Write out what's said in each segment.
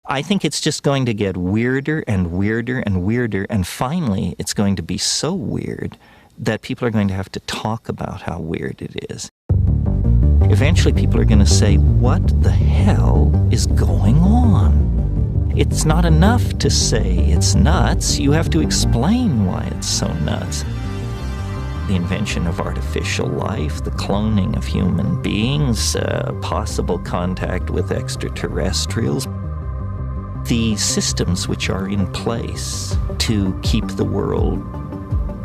I think it's just going to get weirder and weirder and weirder, and finally it's going to be so weird that people are going to have to talk about how weird it is. Eventually people are going to say, what the hell is going on? It's not enough to say it's nuts. You have to explain why it's so nuts. The invention of artificial life, the cloning of human beings, possible contact with extraterrestrials, the systems which are in place to keep the world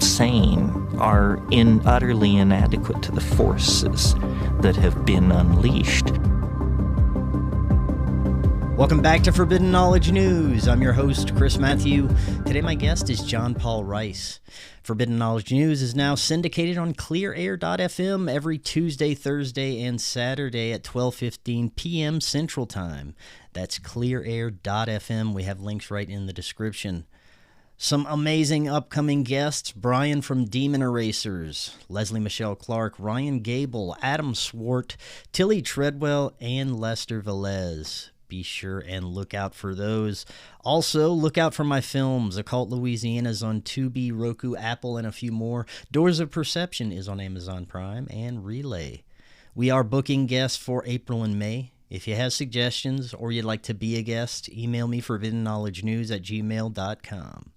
sane are utterly inadequate to the forces that have been unleashed. Welcome back to Forbidden Knowledge News. I'm your host, Chris Matthew. Today my guest is John Paul Rice. Forbidden Knowledge News is now syndicated on clearair.fm every Tuesday, Thursday, and Saturday at 12:15 p.m. Central Time. That's clearair.fm. We have links right in the description. Some amazing upcoming guests: Brian from Demon Erasers, Leslie Michelle Clark, Ryan Gable, Adam Swart, Tilly Treadwell, and Lester Velez. Be sure and look out for those. Also, look out for my films. Occult Louisiana is on Tubi, Roku, Apple, and a few more. Doors of Perception is on Amazon Prime, and Relay. We are booking guests for April and May. If you have suggestions or you'd like to be a guest, email me forbiddenknowledgenews@gmail.com.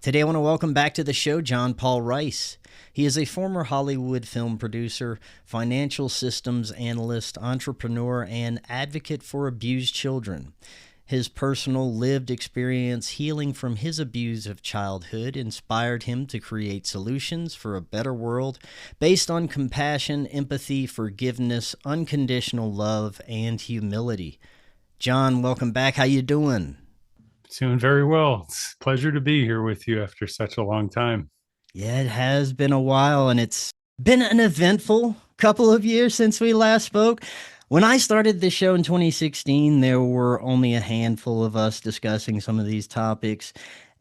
Today I want to welcome back to the show John Paul Rice. He is a former Hollywood film producer, financial systems analyst, entrepreneur, and advocate for abused children. His personal lived experience healing from his abuse of childhood inspired him to create solutions for a better world based on compassion, empathy, forgiveness, unconditional love, and humility. John, welcome back. How you doing? Doing very well. It's a pleasure to be here with you after such a long time. Yeah, it has been a while, and it's been an eventful couple of years since we last spoke. When I started this show in 2016, there were only a handful of us discussing some of these topics.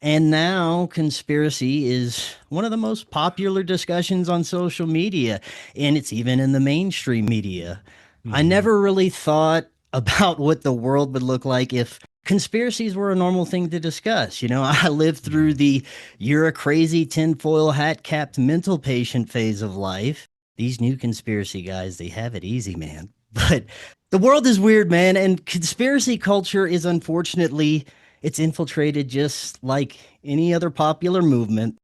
And now conspiracy is one of the most popular discussions on social media, and it's even in the mainstream media. I never really thought about what the world would look like if conspiracies were a normal thing to discuss. You know, I lived through the "you're a crazy tinfoil hat capped mental patient" phase of life. These new conspiracy guys, they have it easy, man. But the world is weird, man, and conspiracy culture is unfortunately, it's infiltrated just like any other popular movement.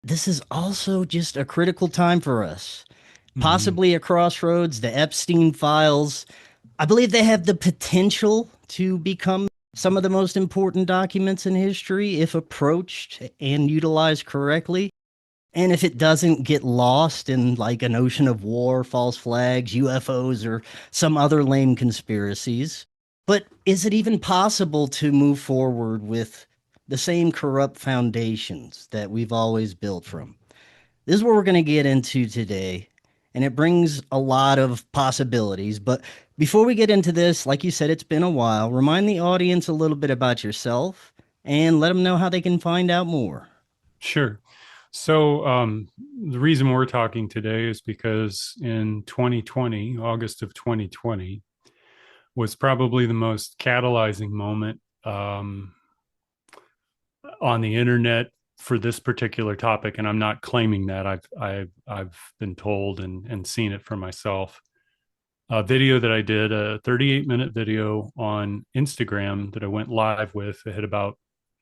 This is also just a critical time for us. Possibly a crossroads. The Epstein files, I believe they have the potential to become some of the most important documents in history if approached and utilized correctly. And if it doesn't get lost in like an ocean of war, false flags, UFOs, or some other lame conspiracies. But is it even possible to move forward with the same corrupt foundations that we've always built from? This is what we're going to get into today. And it brings a lot of possibilities. But before we get into this, like you said, it's been a while. Remind the audience a little bit about yourself and let them know how they can find out more. Sure. So the reason we're talking today is because in 2020, August of 2020, was probably the most catalyzing moment on the internet for this particular topic. And I'm not claiming that. I've been told and seen it for myself. A video that I did, a 38-minute video on Instagram that I went live with. It had about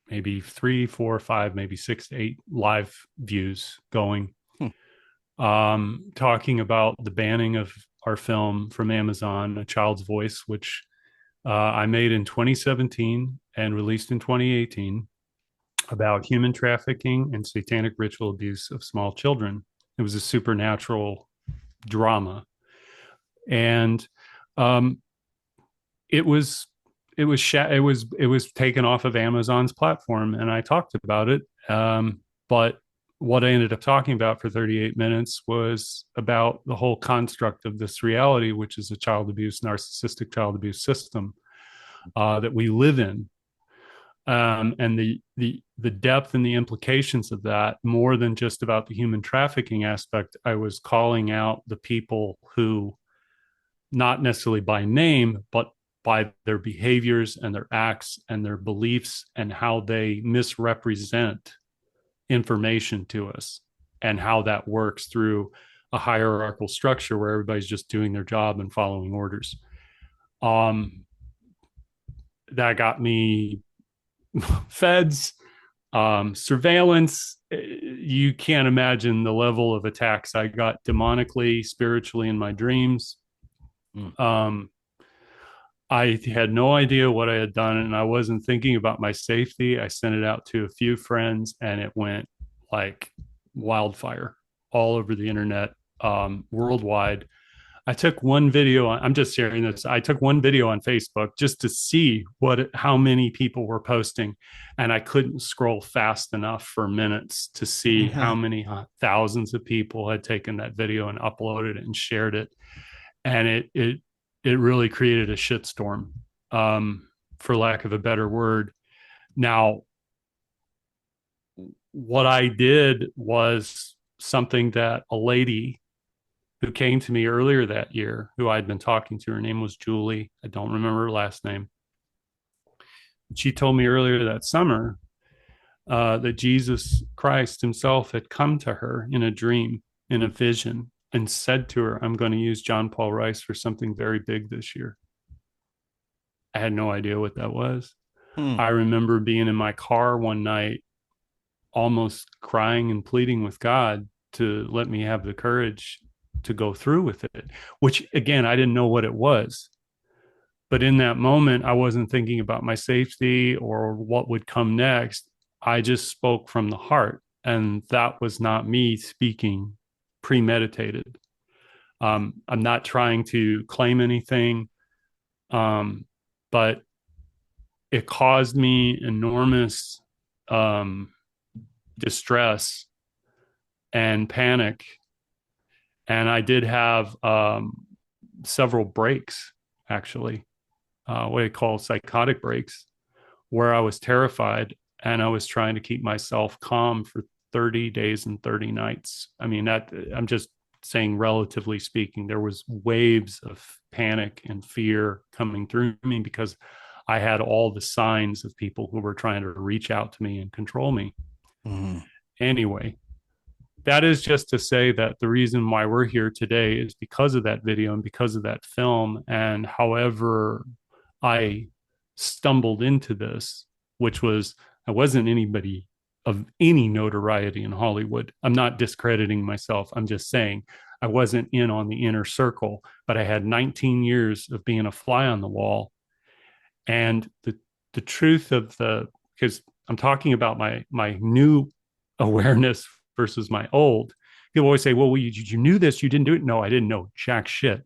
maybe 3, 4, 5, maybe 6 to 8 live views going, talking about the banning of our film from Amazon, A Child's Voice, which I made in 2017 and released in 2018, about human trafficking and satanic ritual abuse of small children. It was a supernatural drama. And it was taken off of Amazon's platform, and I talked about it. But what I ended up talking about for 38 minutes was about the whole construct of this reality, which is a narcissistic child abuse system that we live in, and the depth and the implications of that. More than just about the human trafficking aspect, I was calling out the people who, not necessarily by name, but by their behaviors and their acts and their beliefs and how they misrepresent information to us, and how that works through a hierarchical structure where everybody's just doing their job and following orders. That got me feds, surveillance. You can't imagine the level of attacks I got demonically, spiritually in my dreams. I had no idea what I had done, and I wasn't thinking about my safety. I sent it out to a few friends, and it went like wildfire all over the internet, worldwide. I took one video I'm just sharing this. I took one video on Facebook just to see how many people were posting, and I couldn't scroll fast enough for minutes to see how many thousands of people had taken that video and uploaded it and shared it. And it really created a shitstorm, for lack of a better word. Now, what I did was something that a lady who came to me earlier that year, who I'd been talking to, her name was Julie. I don't remember her last name. She told me earlier that summer that Jesus Christ himself had come to her in a dream, in a vision, and said to her, I'm going to use John Paul Rice for something very big this year. I had no idea what that was. I remember being in my car one night, almost crying and pleading with God to let me have the courage to go through with it, which again, I didn't know what it was. But in that moment, I wasn't thinking about my safety or what would come next. I just spoke from the heart, and that was not me speaking premeditated. I'm not trying to claim anything, but it caused me enormous distress and panic. And I did have several breaks, actually, what I call psychotic breaks, where I was terrified and I was trying to keep myself calm for 30 days and 30 nights. I mean, I'm just saying, relatively speaking, there was waves of panic and fear coming through me because I had all the signs of people who were trying to reach out to me and control me. Anyway, that is just to say that the reason why we're here today is because of that video and because of that film. And however I stumbled into this, which was, I wasn't anybody of any notoriety in Hollywood. I'm not discrediting myself. I'm just saying I wasn't in on the inner circle, but I had 19 years of being a fly on the wall. And the truth of because I'm talking about my new awareness versus my old. People always say, well, you knew this, you didn't do it. No, I didn't know jack shit.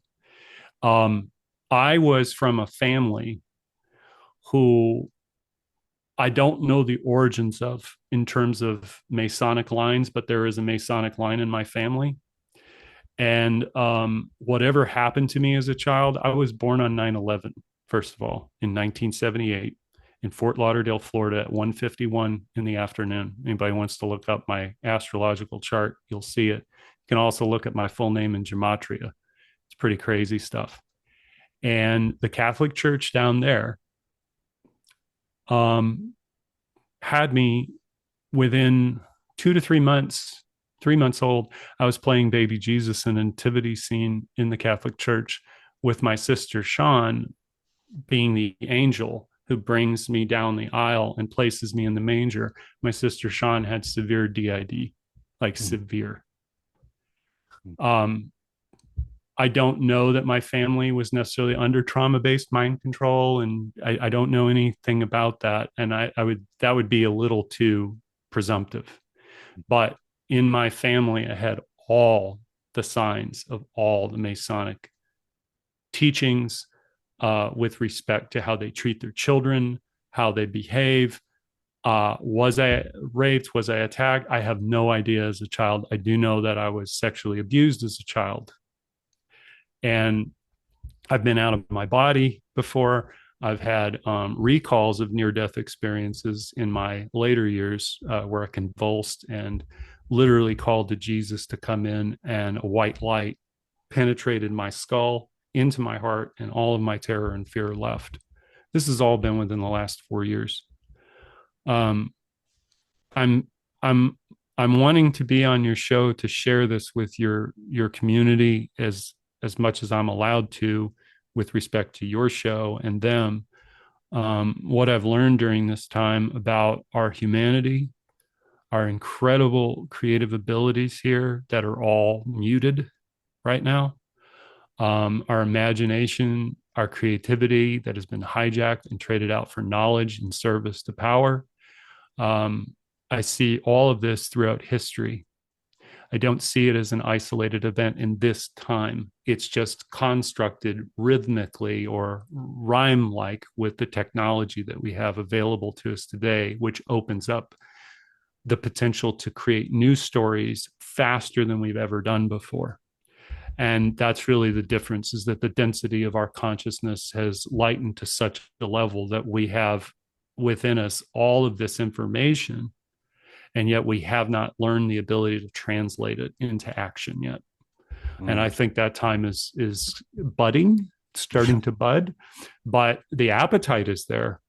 I was from a family who I don't know the origins of in terms of Masonic lines, but there is a Masonic line in my family. And whatever happened to me as a child, I was born on 9/11, first of all, in 1978 in Fort Lauderdale, Florida at 1:51 in the afternoon. Anybody wants to look up my astrological chart, you'll see it. You can also look at my full name in gematria. It's pretty crazy stuff. And the Catholic Church down there had me within 2 to 3 months, 3 months old. I was playing baby Jesus in a nativity scene in the Catholic Church with my sister Sean being the angel who brings me down the aisle and places me in the manger. My sister Sean had severe DID, like severe. I don't know that my family was necessarily under trauma-based mind control, and I don't know anything about that. And that would be a little too presumptive. But in my family, I had all the signs of all the Masonic teachings with respect to how they treat their children, how they behave. Was I raped? Was I attacked? I have no idea as a child. I do know that I was sexually abused as a child. And I've been out of my body before. I've had recalls of near-death experiences in my later years where I convulsed and literally called to Jesus to come in, and a white light penetrated my skull into my heart, and all of my terror and fear left. This has all been within the last 4 years. Um, I'm I'm I'm wanting to be on your show to share this with your community as much as I'm allowed to, with respect to your show and them. What I've learned during this time about our humanity, our incredible creative abilities here that are all muted right now, our imagination, our creativity that has been hijacked and traded out for knowledge and service to power. I see all of this throughout history. I don't see it as an isolated event in this time. It's just constructed rhythmically or rhyme like with the technology that we have available to us today, which opens up the potential to create new stories faster than we've ever done before. And that's really the difference, is that the density of our consciousness has lightened to such a level that we have within us all of this information, and yet we have not learned the ability to translate it into action yet. And I think that time is budding, starting to bud, but the appetite is there.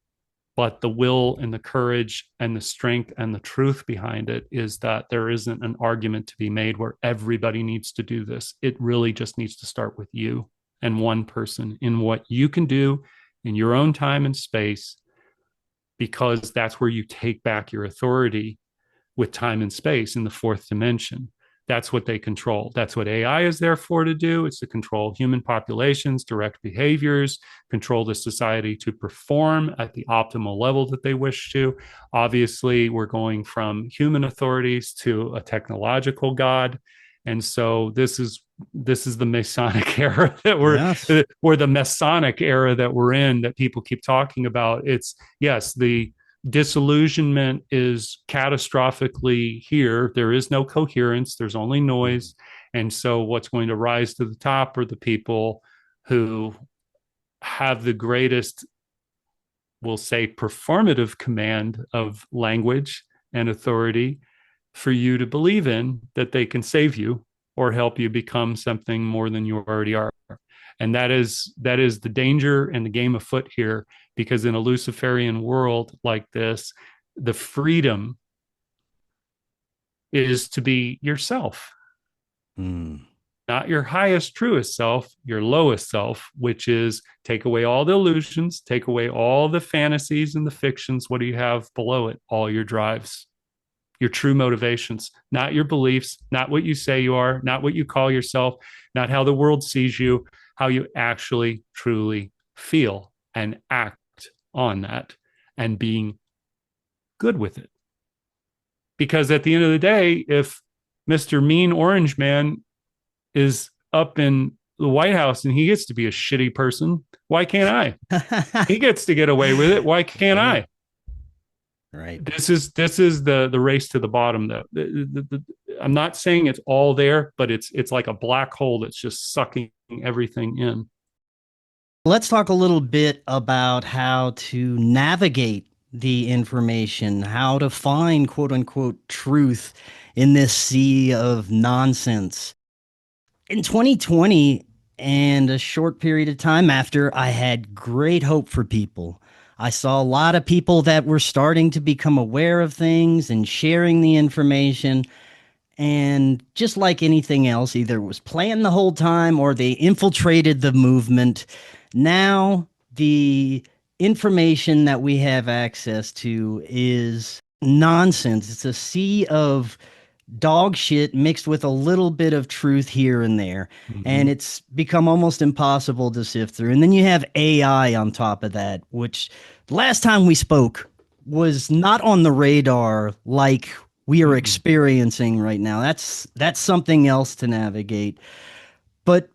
But the will and the courage and the strength and the truth behind it is that there isn't an argument to be made where everybody needs to do this. It really just needs to start with you and one person in what you can do in your own time and space, because that's where you take back your authority with time and space in the fourth dimension. That's what they control. That's what AI is there for to do. It's to control human populations, direct behaviors, control the society to perform at the optimal level that they wish to. Obviously, we're going from human authorities to a technological God. And so this is the Masonic era that or the Masonic era that we're in, that people keep talking about. It's, yes, the disillusionment is catastrophically here. There is no coherence. There's only noise. And so what's going to rise to the top are the people who have the greatest, we'll say, performative command of language and authority for you to believe in that they can save you or help you become something more than you already are. And that is the danger and the game afoot here, because in a Luciferian world like this, the freedom is to be yourself, not your highest, truest self, your lowest self, which is take away all the illusions, take away all the fantasies and the fictions. What do you have below it? All your drives, your true motivations, not your beliefs, not what you say you are, not what you call yourself, not how the world sees you, how you actually truly feel and act on that, and being good with it. Because at the end of the day, if Mr. Mean Orange Man is up in the White House and he gets to be a shitty person, why can't I? He gets to get away with it. Why can't I? Right. This is the race to the bottom, though. I'm not saying it's all there, but it's like a black hole that's just sucking everything in. Let's talk a little bit about how to navigate the information, how to find quote unquote truth in this sea of nonsense. In 2020, and a short period of time after, I had great hope for people. I saw a lot of people that were starting to become aware of things and sharing the information. And just like anything else, either it was planned the whole time or they infiltrated the movement. Now, the information that we have access to is nonsense. It's a sea of dog shit mixed with a little bit of truth here and there. And it's become almost impossible to sift through. And then you have AI on top of that, which last time we spoke was not on the radar like we are experiencing right now. That's something else to navigate. But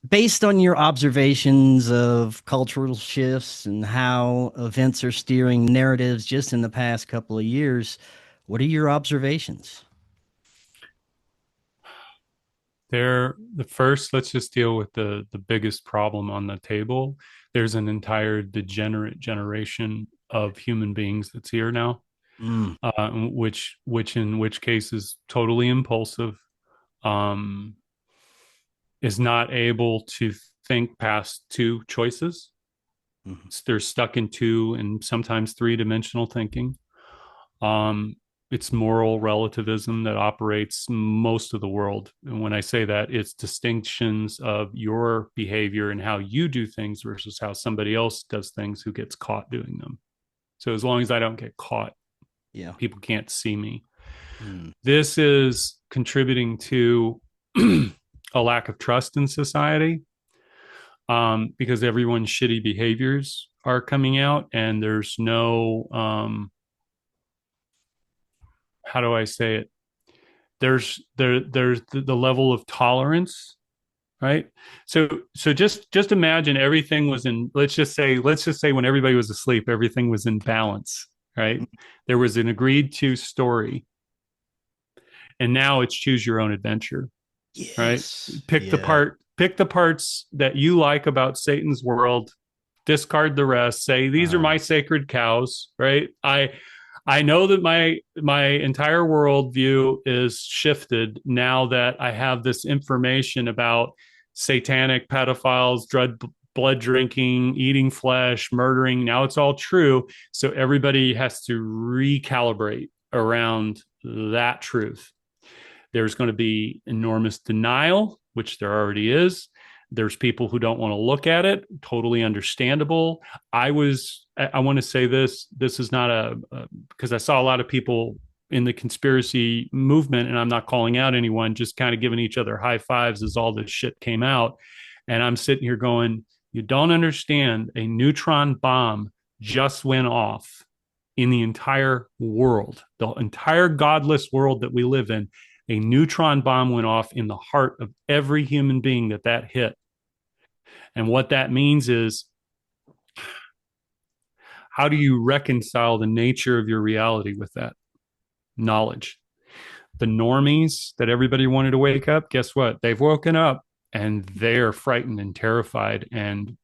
based on your observations of cultural shifts and how events are steering narratives just in the past couple of years, what are your observations? Let's just deal with the biggest problem on the table. There's an entire degenerate generation of human beings that's here now, which in which case is totally impulsive, is not able to think past two choices. Mm-hmm. They're stuck in two and sometimes three-dimensional thinking. It's moral relativism that operates most of the world. And when I say that, it's distinctions of your behavior and how you do things versus how somebody else does things who gets caught doing them. So as long as I don't get caught, people can't see me. This is contributing to a lack of trust in society, because everyone's shitty behaviors are coming out, and there's no how do I say it? There's the level of tolerance, right? So just imagine everything was in, let's just say when everybody was asleep, everything was in balance, right? There was an agreed to story, and now it's choose your own adventure, right? Pick the parts that you like about Satan's world, discard the rest. Say these are my sacred cows, right? I know that my entire worldview is shifted now that I have this information about satanic pedophiles, blood drinking, eating flesh, murdering. Now it's all true. So everybody has to recalibrate around that truth. There's going to be enormous denial, which there already is. There's people who don't want to look at it. Totally understandable. I want to say this is not because I saw a lot of people in the conspiracy movement, and I'm not calling out anyone, just kind of giving each other high fives as all this shit came out. And I'm sitting here going, you don't understand. A neutron bomb just went off in the entire world, the entire godless world that we live in. A neutron bomb went off in the heart of every human being that hit. And what that means is, how do you reconcile the nature of your reality with that knowledge? The normies that everybody wanted to wake up, guess what? They've woken up and they're frightened and terrified and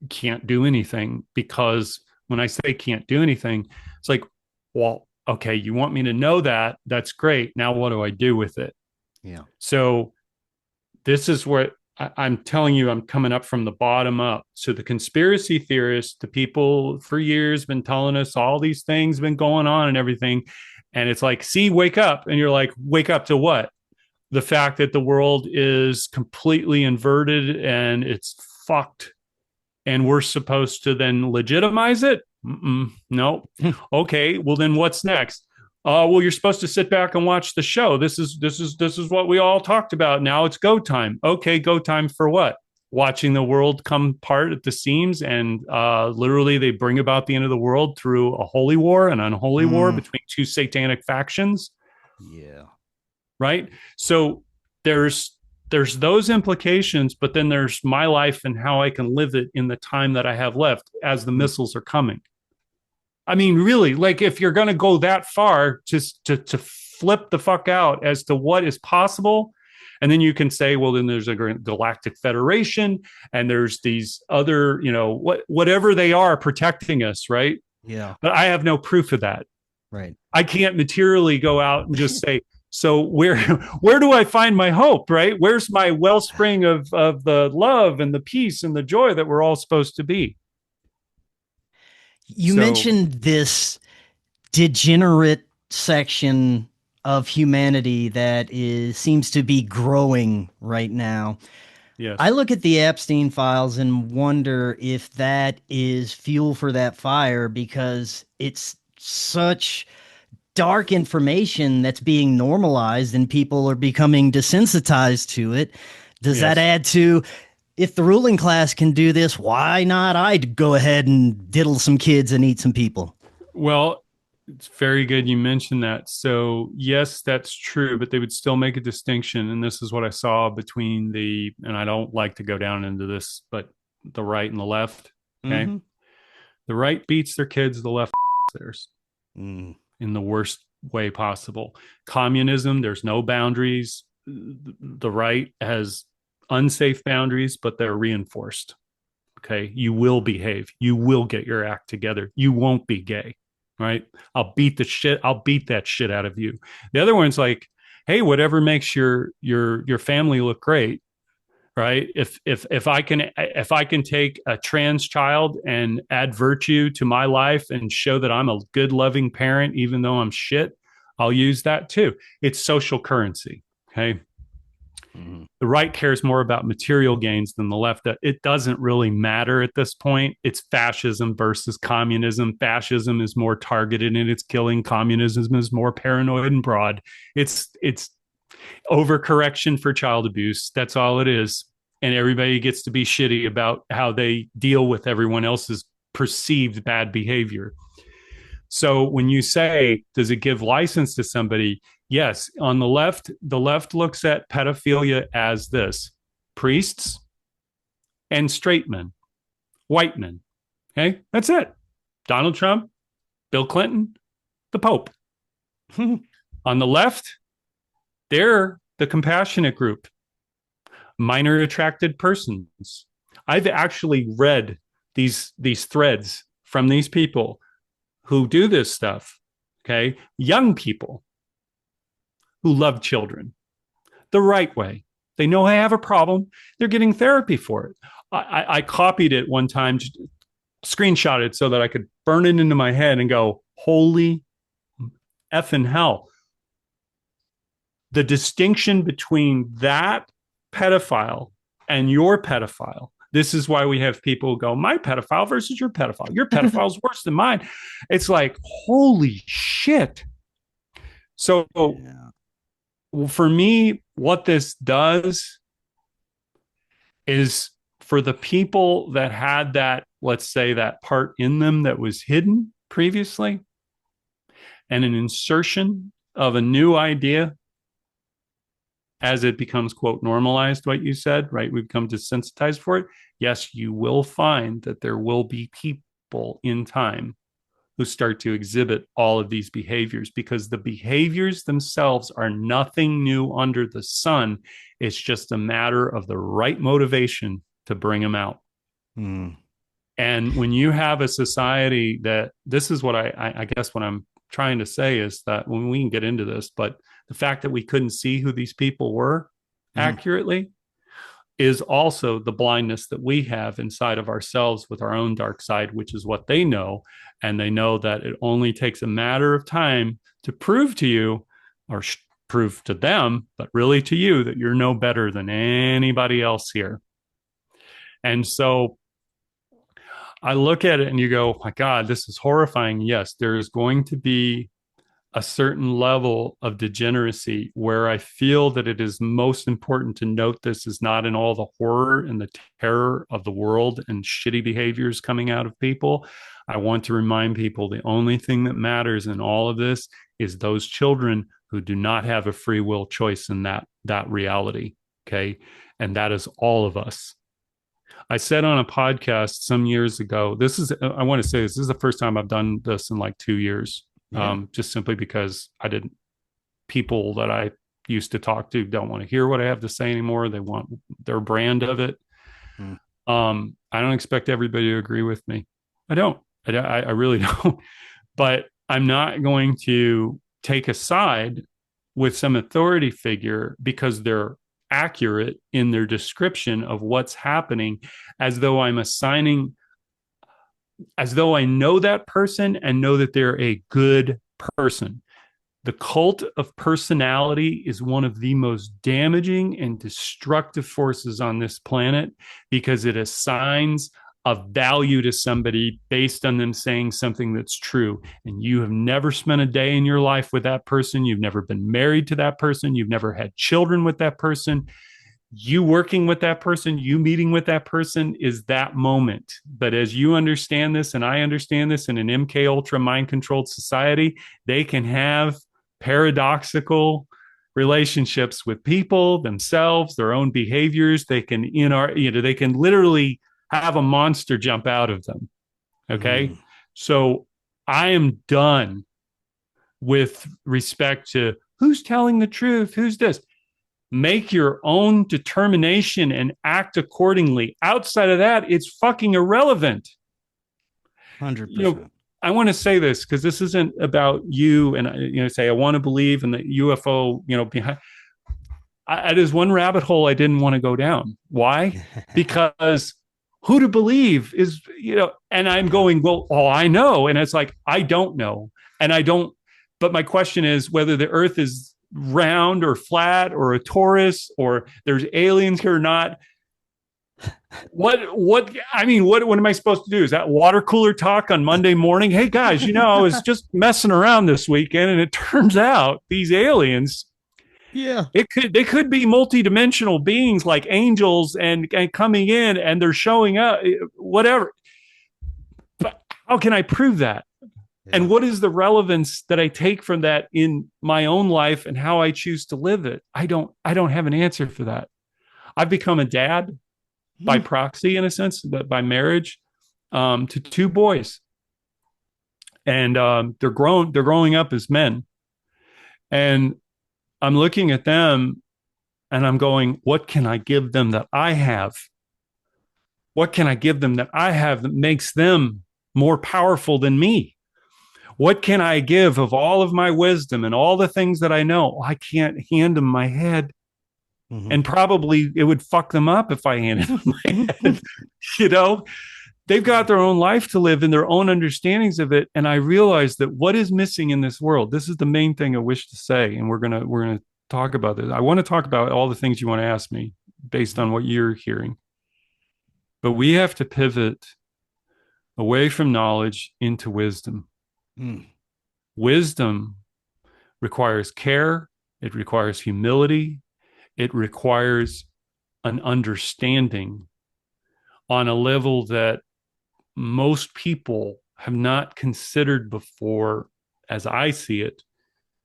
can't do anything, because when I say can't do anything, it's like, well, okay, you want me to know that? That's great. Now what do I do with it? Yeah. So this is what I'm telling you, I'm coming up from the bottom up. So the conspiracy theorists, the people for years been telling us all these things been going on and everything. And it's like, see, wake up. And you're like, wake up to what? The fact that the world is completely inverted and it's fucked. And we're supposed to then legitimize it? No. Okay, well then what's next? Well, you're supposed to sit back and watch the show. This is what we all talked about. Now it's go time. Okay, go time for what? Watching the world come apart at the seams, and literally they bring about the end of the world through a holy war, an unholy war between two satanic factions. Yeah. Right? So there's those implications, but then there's my life and how I can live it in the time that I have left as the missiles are coming. I mean, really, like if you're going to go that far, just to flip the fuck out as to what is possible. And then you can say, well, then there's a galactic federation and there's these other, whatever they are protecting us. Right. Yeah. But I have no proof of that. Right. I can't materially go out and just say, so where do I find my hope, right? Where's my wellspring of the love and the peace and the joy that we're all supposed to be? You mentioned this degenerate section of humanity that seems to be growing right now. Yes. I look at the Epstein files and wonder if that is fuel for that fire, because it's such dark information that's being normalized and people are becoming desensitized to it. Does that add to, if the ruling class can do this, why not I'd go ahead and diddle some kids and eat some people? Well, it's very good you mentioned that. So yes, that's true, but they would still make a distinction. And this is what I saw between and I don't like to go down into this, but the right and the left. Okay. Mm-hmm. The right beats their kids, the left theirs. In the worst way possible. Communism, there's no boundaries. The right has unsafe boundaries, but they're reinforced. Okay. You will behave. You will get your act together. You won't be gay. Right. I'll beat that shit out of you. The other one's like, hey, whatever makes your family look great. right? If I can take a trans child and add virtue to my life and show that I'm a good, loving parent, even though I'm shit, I'll use that too. It's social currency. Okay. Mm-hmm. The right cares more about material gains than the left. It doesn't really matter at this point. It's fascism versus communism. Fascism is more targeted in its killing. Communism is more paranoid and broad. It's overcorrection for child abuse. That's all it is. And everybody gets to be shitty about how they deal with everyone else's perceived bad behavior. So when you say, does it give license to somebody? Yes. On the left looks at pedophilia as this: priests and straight men, white men. Okay. That's it. Donald Trump, Bill Clinton, the Pope. On the left, they're the compassionate group, minor attracted persons. I've actually read these threads from these people who do this stuff. Okay. Young people who love children the right way. They know I have a problem. They're getting therapy for it. I copied it one time, screenshot it so that I could burn it into my head and go, holy effing hell. The distinction between that pedophile and your pedophile. This is why we have people go, my pedophile versus your pedophile. Your pedophile is worse than mine. It's like, holy shit. So for me, what this does is for the people that had that, let's say, that part in them that was hidden previously, and an insertion of a new idea as it becomes, quote, normalized, what you said, right? We become desensitized for it. Yes, you will find that there will be people in time who start to exhibit all of these behaviors, because the behaviors themselves are nothing new under the sun. It's just a matter of the right motivation to bring them out. And when you have a society that, this is what I guess what I'm trying to say is that, when we can get into this, but the fact that we couldn't see who these people were accurately is also the blindness that we have inside of ourselves with our own dark side, which is what they know. And they know that it only takes a matter of time to prove to you, or prove to them, but really to you, that you're no better than anybody else here. And so I look at it and you go, oh my God, this is horrifying. Yes, there is going to be a certain level of degeneracy where I feel that it is most important to note this is not in all the horror and the terror of the world and shitty behaviors coming out of people. I want to remind people the only thing that matters in all of this is those children who do not have a free will choice in that reality. Okay. And that is all of us. I said on a podcast some years ago, I want to say this is the first time I've done this in like 2 years. Just simply because people that I used to talk to don't want to hear what I have to say anymore. They want their brand of it. I don't expect everybody to agree with me. I don't. I really don't. But I'm not going to take a side with some authority figure because they're accurate in their description of what's happening, as though I know that person and know that they're a good person. The cult of personality is one of the most damaging and destructive forces on this planet, because it assigns a value to somebody based on them saying something that's true. And you have never spent a day in your life with that person. You've never been married to that person. You've never had children with that person. You working with that person, you meeting with that person is that moment. But as you understand this, and I understand this, in an MK Ultra mind-controlled society, they can have paradoxical relationships with people, themselves, their own behaviors. They can they can literally have a monster jump out of them. Okay. So I am done with respect to who's telling the truth, who's this. Make your own determination and act accordingly. Outside of that, it's fucking irrelevant. 100%. I want to say this because this isn't about you and say I want to believe in the UFO, behind. That is one rabbit hole I didn't want to go down. Why? Because who to believe is, and I'm going, well, I know. And it's like, I don't know. And I don't, but my question is whether the earth is round or flat or a torus or there's aliens here or not. What am I supposed to do? Is that water cooler talk on Monday morning? Hey guys, I was just messing around this weekend and it turns out these aliens, they could be multidimensional beings like angels and coming in and they're showing up, whatever. But how can I prove that? Yeah. And what is the relevance that I take from that in my own life and how I choose to live it? I don't have an answer for that. I've become a dad by proxy, in a sense, but by marriage, to two boys, and they're growing up as men, and I'm looking at them, and I'm going, what can I give them that I have? What can I give them that I have that makes them more powerful than me? What can I give of all of my wisdom and all the things that I know? I can't hand them my head. Mm-hmm. And probably it would fuck them up if I handed them my head. They've got their own life to live and their own understandings of it. And I realized that what is missing in this world, this is the main thing I wish to say. And we're gonna talk about this. I want to talk about all the things you want to ask me based on what you're hearing. But we have to pivot away from knowledge into wisdom. Wisdom requires care. It requires humility. It requires an understanding on a level that most people have not considered before, as I see it.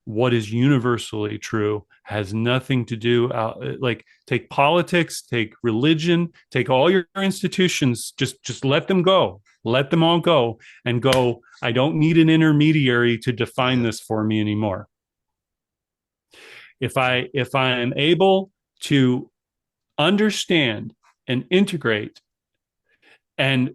What is universally true has nothing to do, like take politics, take religion, take all your institutions, just let them go. Let them all go and go, I don't need an intermediary to define this for me anymore. If I am able to understand and integrate and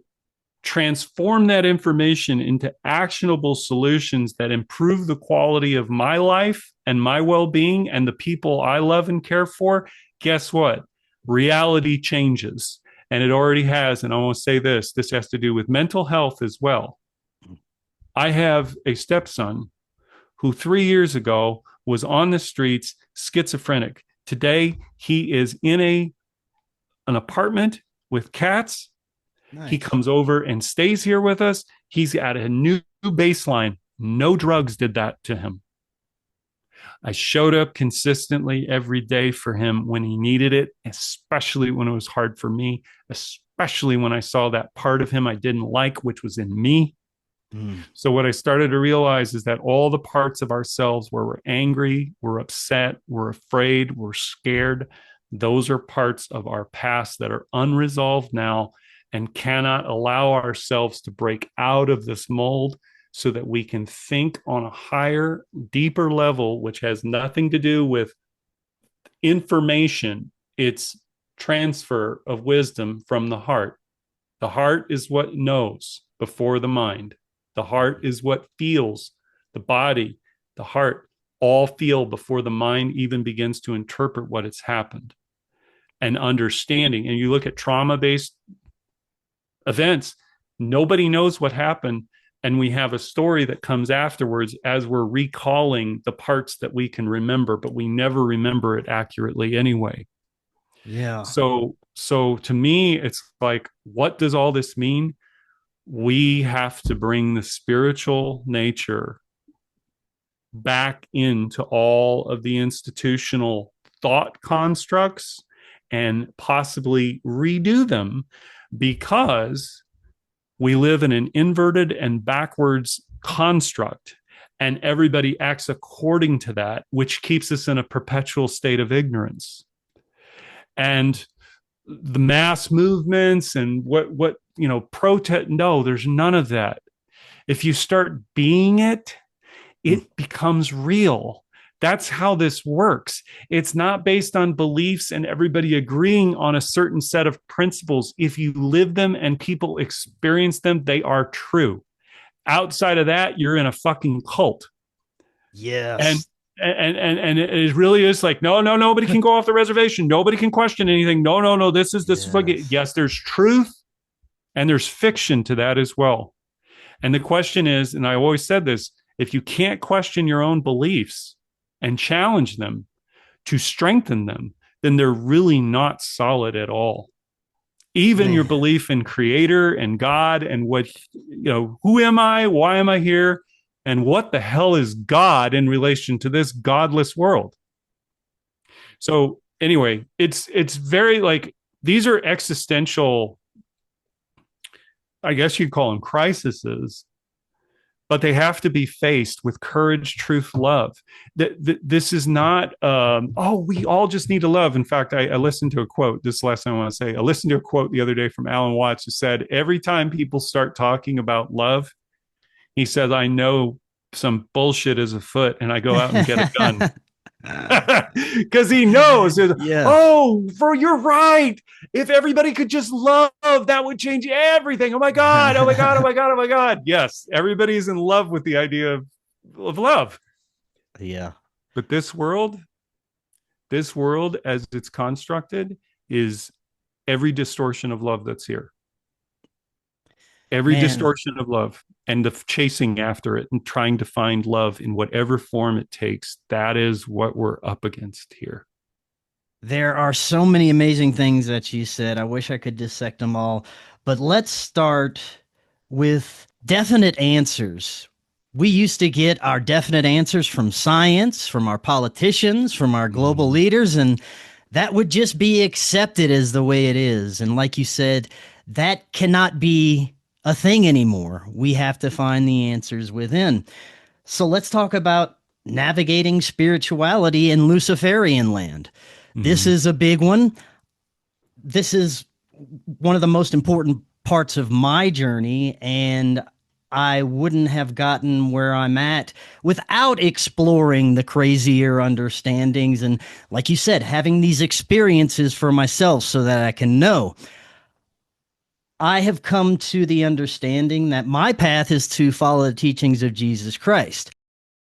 transform that information into actionable solutions that improve the quality of my life and my well-being and the people I love and care for, guess what? Reality changes. And it already has. And I want to say this has to do with mental health as well. I have a stepson who 3 years ago was on the streets, schizophrenic. Today, he is in an apartment with cats. Nice. He comes over and stays here with us. He's at a new baseline. No drugs did that to him. I showed up consistently every day for him when he needed it, especially when it was hard for me, especially when I saw that part of him I didn't like, which was in me. So what I started to realize is that all the parts of ourselves where we're angry, we're upset, we're afraid, we're scared, those are parts of our past that are unresolved now and cannot allow ourselves to break out of this mold so that we can think on a higher, deeper level, which has nothing to do with information. It's transfer of wisdom from the heart. The heart is what knows before the mind. The heart is what feels. The body, the heart, all feel before the mind even begins to interpret what has happened. And understanding, and you look at trauma-based events, nobody knows what happened. And we have a story that comes afterwards as we're recalling the parts that we can remember, but we never remember it accurately anyway. Yeah. So to me, it's like, what does all this mean? We have to bring the spiritual nature back into all of the institutional thought constructs and possibly redo them, because we live in an inverted and backwards construct, and everybody acts according to that, which keeps us in a perpetual state of ignorance. And the mass movements and what protest, no, there's none of that. If you start being it, it becomes real. That's how this works. It's not based on beliefs and everybody agreeing on a certain set of principles. If you live them and people experience them, they are true. Outside of that, you're in a fucking cult. Yes. and it really is like, no, nobody can go off the reservation. Nobody can question anything. No. This is yes, there's truth and there's fiction to that as well. And the question is, and I always said this, if you can't question your own beliefs and challenge them to strengthen them, then they're really not solid at all. Even your belief in creator and God and what, who am I? Why am I here? And what the hell is God in relation to this godless world? So anyway, it's very like, these are existential, I guess you'd call them crises, but they have to be faced with courage, truth, love. This is not, we all just need to love. In fact, I listened to a quote, this is the last thing I want to say. I listened to a quote the other day from Alan Watts who said, every time people start talking about love, he says, I know some bullshit is afoot and I go out and get a gun. Because he knows, you're right. If everybody could just love, that would change everything. Oh my God. Yes, everybody's in love with the idea of love. Yeah. But this world as it's constructed is every distortion of love that's here. Every distortion of love and the chasing after it and trying to find love in whatever form it takes. That is what we're up against here. There are so many amazing things that you said. I wish I could dissect them all, but let's start with definite answers. We used to get our definite answers from science, from our politicians, from our global leaders, and that would just be accepted as the way it is. And like you said, that cannot be a thing anymore. We have to find the answers within. So let's talk about navigating spirituality in Luciferianland. This is a big one. This is one of the most important parts of my journey, and I wouldn't have gotten where I'm at without exploring the crazier understandings and, like you said, having these experiences for myself so that I can know. I have come to the understanding that my path is to follow the teachings of Jesus Christ.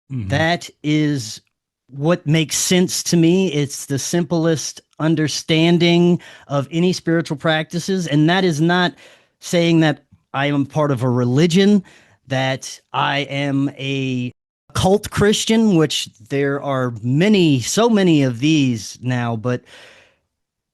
That is what makes sense to me. It's the simplest understanding of any spiritual practices. And that is not saying that I am part of a religion, that I am a cult Christian, which there are so many of these now, but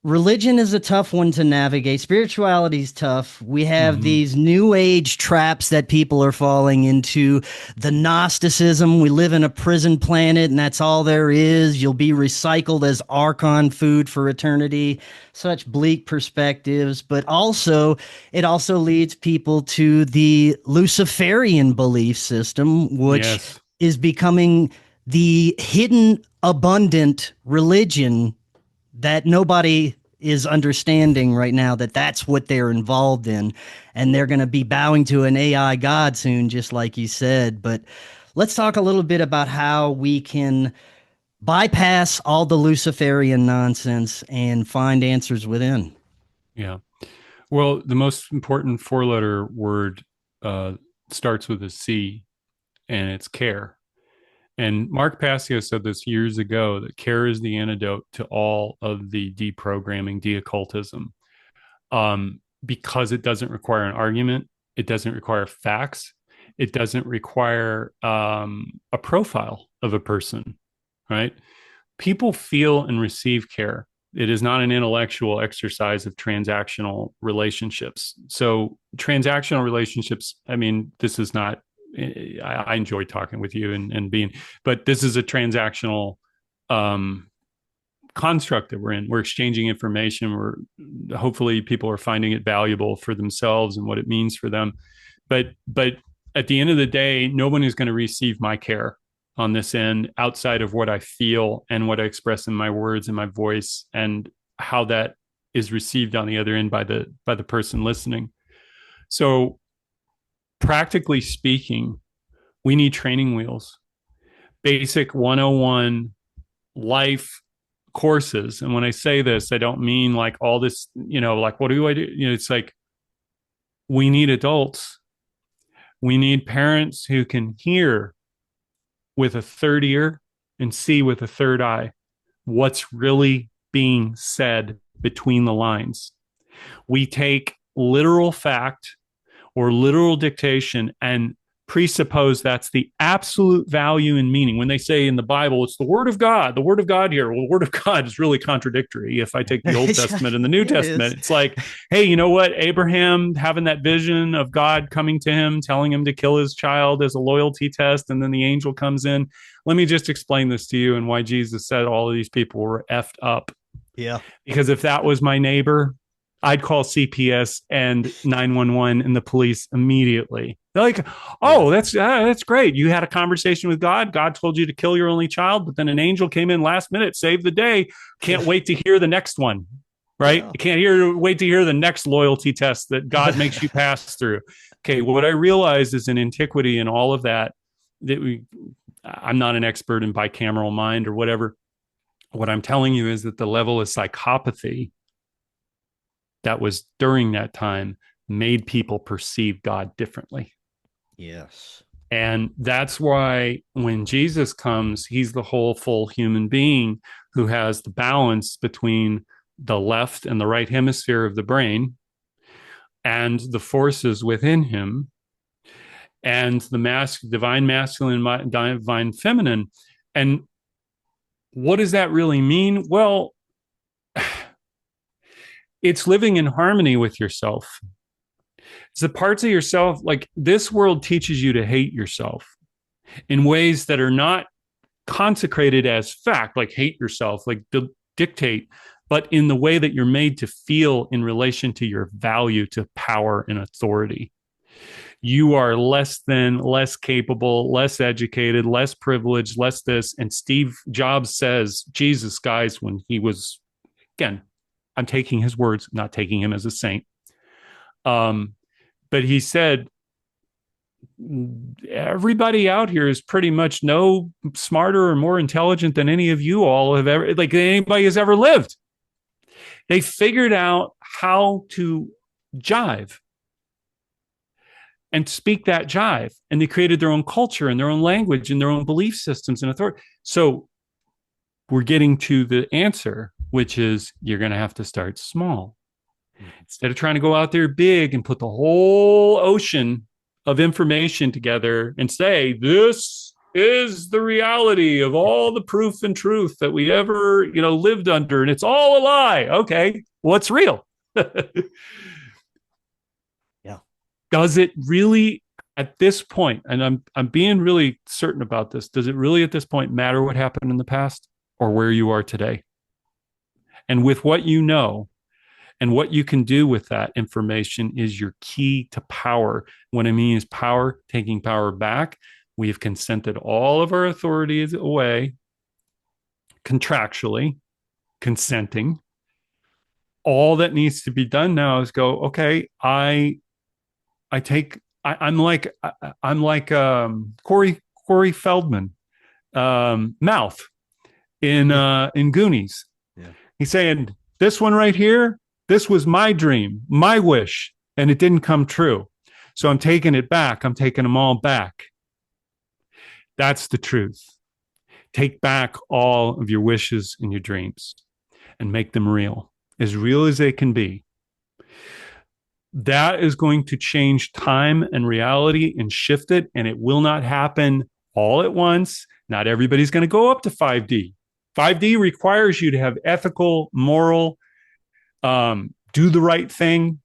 religion is a tough one to navigate. Spirituality is tough. We have these new age traps that people are falling into. The Gnosticism, we live in a prison planet and that's all there is. You'll be recycled as Archon food for eternity. Such bleak perspectives, but it also leads people to the Luciferian belief system, which is becoming the hidden, abundant religion that nobody is understanding right now, that's what they're involved in. And they're going to be bowing to an AI god soon, just like you said. But let's talk a little bit about how we can bypass all the Luciferian nonsense and find answers within. Yeah. Well, the most important four-letter word starts with a C, and it's care. And Mark Passio said this years ago, that care is the antidote to all of the deprogramming, de-occultism, because it doesn't require an argument. It doesn't require facts. It doesn't require a profile of a person, right? People feel and receive care. It is not an intellectual exercise of transactional relationships. So transactional relationships, I mean, this is not, I enjoy talking with you and being, but this is a transactional construct that we're in. We're exchanging information. Hopefully people are finding it valuable for themselves and what it means for them. But at the end of the day, no one is going to receive my care on this end outside of what I feel and what I express in my words and my voice, and how that is received on the other end by the person listening. So practically speaking, we need training wheels, basic 101 life courses. And when I say this, I don't mean like all this, like, what do I do? It's like, we need adults. We need parents who can hear with a third ear and see with a third eye what's really being said between the lines. We take literal fact or literal dictation and presuppose that's the absolute value and meaning. When they say in the Bible, it's the word of God here. Well, the word of God is really contradictory. If I take the Old Testament and the New Testament, it's like, hey, you know what? Abraham having that vision of God coming to him, telling him to kill his child as a loyalty test. And then the angel comes in. Let me just explain this to you and why Jesus said all of these people were effed up. Yeah. Because if that was my neighbor, I'd call CPS and 911 and the police immediately. They're like, oh, that's great. You had a conversation with God. God told you to kill your only child, but then an angel came in last minute, saved the day. Can't wait to hear the next one, right? Yeah. Can't wait to hear the next loyalty test that God makes you pass through. Okay, what I realized is in antiquity and all of that, I'm not an expert in bicameral mind or whatever. What I'm telling you is that the level of psychopathy that was during that time made people perceive God differently. Yes. And that's why when Jesus comes, he's the whole full human being who has the balance between the left and the right hemisphere of the brain and the forces within him and the divine masculine, divine feminine. And what does that really mean? Well, it's living in harmony with yourself. It's the parts of yourself, like this world teaches you to hate yourself in ways that are not consecrated as fact, like hate yourself, like dictate, but in the way that you're made to feel in relation to your value to power and authority. You are less than, less capable, less educated, less privileged, less this. And Steve Jobs says, Jesus, guys, when he was, again, I'm taking his words, not taking him as a saint. But he said, everybody out here is pretty much no smarter or more intelligent than any of you all have ever, like anybody has ever lived. They figured out how to jive and speak that jive. And they created their own culture and their own language and their own belief systems and authority. So we're getting to the answer, which is you're going to have to start small. Instead of trying to go out there big and put the whole ocean of information together and say, this is the reality of all the proof and truth that we ever, lived under, and it's all a lie. Okay, what's real? Yeah. Does it really at this point, and I'm being really certain about this, does it really at this point matter what happened in the past or where you are today? And with what you know, and what you can do with that information is your key to power. What I mean is power, taking power back. We have consented all of our authorities away, contractually, consenting. All that needs to be done now is go, okay, I'm like Corey Feldman, Mouth in Goonies. Yeah. He's saying, this one right here, this was my dream, my wish, and it didn't come true. So I'm taking it back. I'm taking them all back. That's the truth. Take back all of your wishes and your dreams and make them real as they can be. That is going to change time and reality and shift it, and it will not happen all at once. Not everybody's going to go up to 5D. 5D requires you to have ethical, moral, do the right thing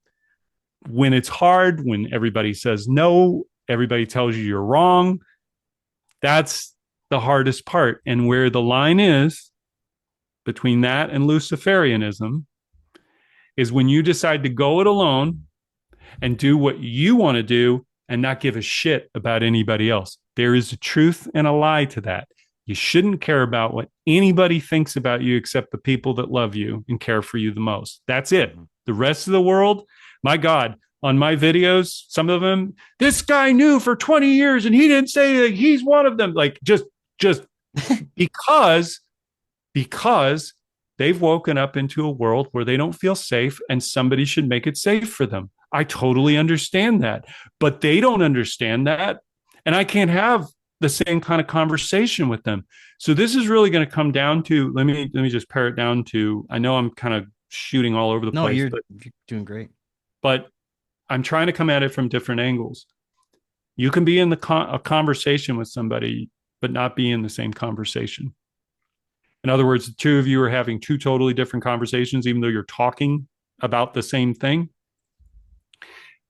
when it's hard, when everybody says no, everybody tells you you're wrong. That's the hardest part. And where the line is between that and Luciferianism is when you decide to go it alone and do what you want to do and not give a shit about anybody else. There is a truth and a lie to that. You shouldn't care about what anybody thinks about you except the people that love you and care for you the most. That's it. The rest of the world, my God, on my videos, some of them, this guy knew for 20 years and he didn't say that he's one of them. Like just because they've woken up into a world where they don't feel safe and somebody should make it safe for them. I totally understand that, but they don't understand that. And I can't have the same kind of conversation with them. So this is really going to come down to, let me just pare it down to, I know I'm kind of shooting all over the No, place, you're doing great. but I'm trying to come at it from different angles. You can be in a conversation with somebody, but not be in the same conversation. In other words, the two of you are having two totally different conversations, even though you're talking about the same thing.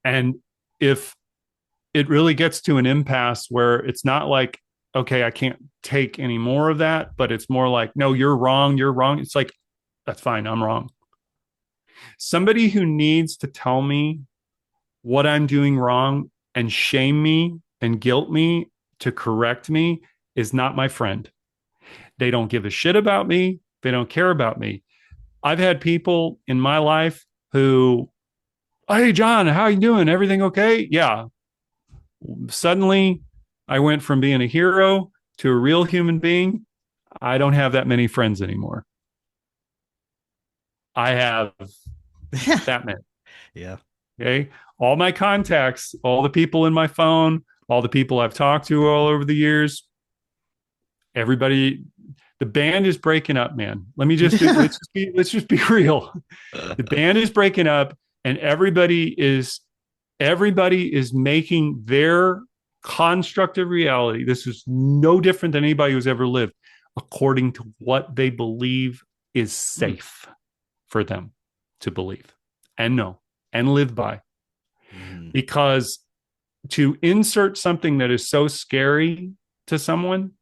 And if it really gets to an impasse where it's not like, okay, I can't take any more of that, but it's more like, no, you're wrong. You're wrong. It's like, that's fine. I'm wrong. Somebody who needs to tell me what I'm doing wrong and shame me and guilt me to correct me is not my friend. They don't give a shit about me. They don't care about me. I've had people in my life who, hey, John, how you doing? Everything okay? Yeah. Suddenly, I went from being a hero to a real human being. I don't have that many friends anymore. I have that many. Yeah. Okay. All my contacts, all the people in my phone, all the people I've talked to all over the years, everybody, the band is breaking up, man. Let's just be real. The band is breaking up, and everybody is making their construct of reality. This is no different than anybody who's ever lived, according to what they believe is safe for them to believe and know and live by. Because to insert something that is so scary to someone,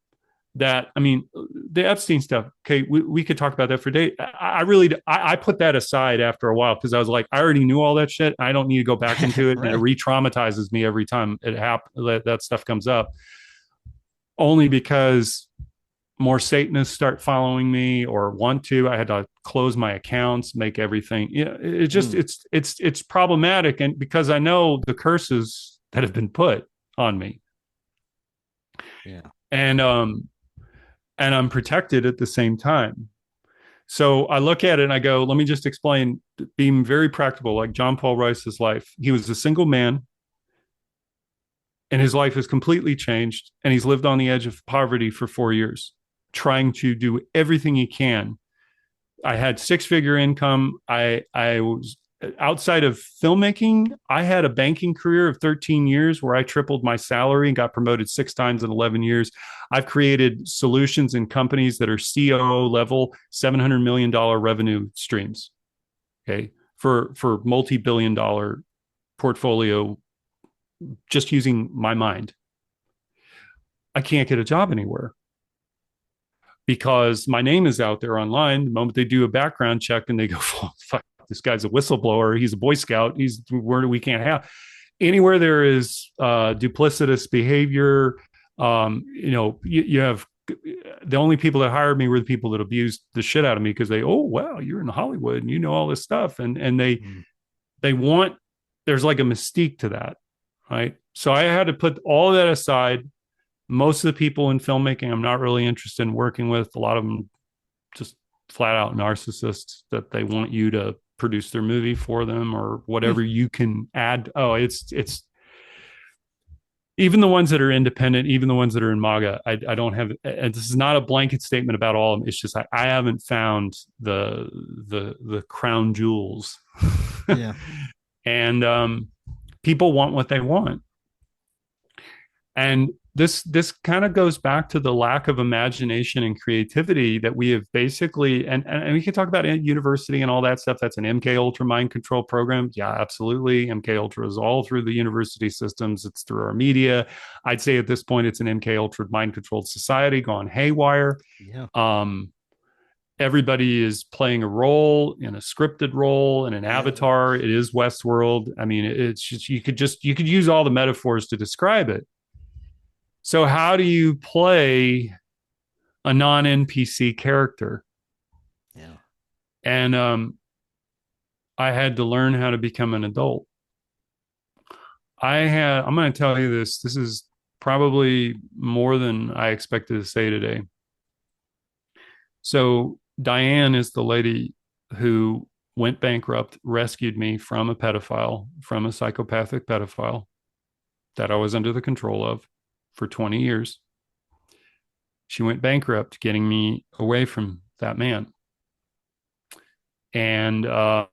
that, I mean, the Epstein stuff, okay, we could talk about that for days. I put that aside after a while because I was like, I already knew all that shit. I don't need to go back into it. Right. And it re-traumatizes me every time that stuff comes up. Only because more Satanists start following me or want to. I had to close my accounts, make everything. Yeah, it just it's problematic, and because I know the curses that have been put on me. Yeah. And I'm protected at the same time. So I look at it and I go, let me just explain, being very practical, like John Paul Rice's life. He was a single man, and his life has completely changed. And he's lived on the edge of poverty for 4 years, trying to do everything he can. I had 6-figure income. I was outside of filmmaking. I had a banking career of 13 years where I tripled my salary and got promoted 6 times in 11 years. I've created solutions in companies that are COO level, $700 million revenue streams. Okay. For multi-billion dollar portfolio, just using my mind. I can't get a job anywhere because my name is out there online. The moment they do a background check and they go, oh, fuck, this guy's a whistleblower. He's a Boy Scout. We can't have anywhere there is duplicitous behavior. You have the only people that hired me were the people that abused the shit out of me because oh, wow, you're in Hollywood and you know all this stuff. And they want, there's like a mystique to that. Right. So I had to put all of that aside. Most of the people in filmmaking, I'm not really interested in working with. A lot of them just flat out narcissists that they want you to produce their movie for them or whatever you can add. Oh, it's even the ones that are independent, even the ones that are in MAGA. I don't have, and this is not a blanket statement about all of them. It's just I haven't found the crown jewels. Yeah. And people want what they want. And this kind of goes back to the lack of imagination and creativity that we have basically, and we can talk about university and all that stuff. That's an MK Ultra mind control program. Yeah, absolutely. MK Ultra is all through the university systems. It's through our media. I'd say at this point, it's an MK Ultra mind controlled society gone haywire. Yeah. Everybody is playing a role, in a scripted role, in an avatar. It is Westworld. I mean, it's just, you could use all the metaphors to describe it. So how do you play a non-NPC character? Yeah. And I had to learn how to become an adult. I'm going to tell you this. This is probably more than I expected to say today. So Diane is the lady who went bankrupt, rescued me from a pedophile, from a psychopathic pedophile that I was under the control of for 20 years. She went bankrupt, getting me away from that man. And I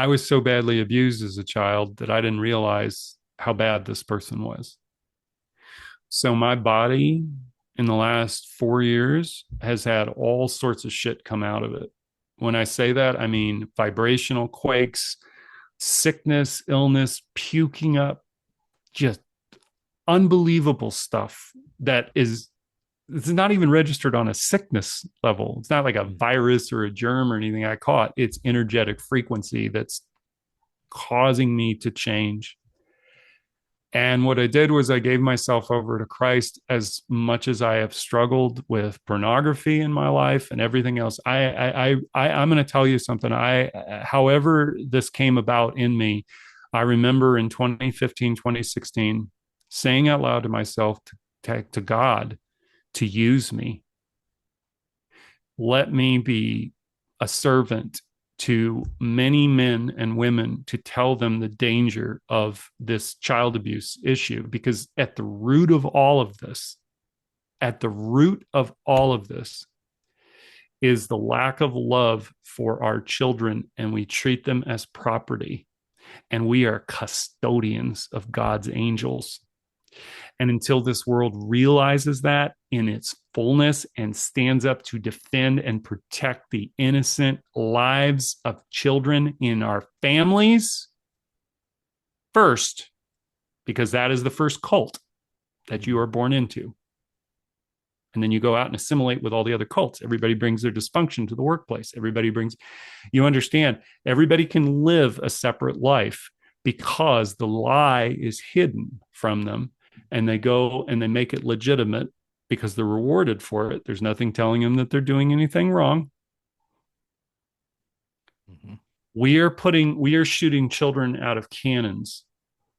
was so badly abused as a child that I didn't realize how bad this person was. So my body in the last 4 years has had all sorts of shit come out of it. When I say that, I mean vibrational quakes, sickness, illness, puking up, just unbelievable stuff that is, it's not even registered on a sickness level. It's not like a virus or a germ or anything I caught. It's energetic frequency that's causing me to change. And what I did was I gave myself over to Christ. As much as I have struggled with pornography in my life and everything else, I'm going to tell you something. However this came about in me, I remember in 2015, 2016, saying out loud to myself, to God, to use me. Let me be a servant to many men and women to tell them the danger of this child abuse issue, because at the root of all of this, is the lack of love for our children, and we treat them as property, and we are custodians of God's angels. And until this world realizes that in its fullness and stands up to defend and protect the innocent lives of children in our families first, because that is the first cult that you are born into. And then you go out and assimilate with all the other cults. Everybody brings their dysfunction to the workplace. You understand, everybody can live a separate life because the lie is hidden from them. And they go and they make it legitimate because they're rewarded for it. There's nothing telling them that they're doing anything wrong. Mm-hmm. We are shooting children out of cannons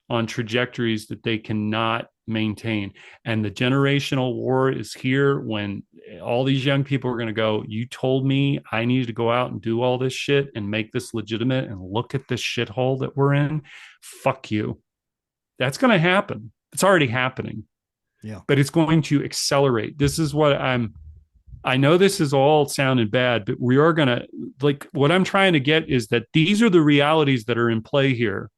on trajectories that they cannot maintain. And the generational war is here, when all these young people are going to go, you told me I needed to go out and do all this shit and make this legitimate, and look at this shithole that we're in. Fuck you. That's going to happen. It's already happening. Yeah. But it's going to accelerate. This is what I know this is all sounding bad, but we are going to, like, what I'm trying to get is that these are the realities that are in play here.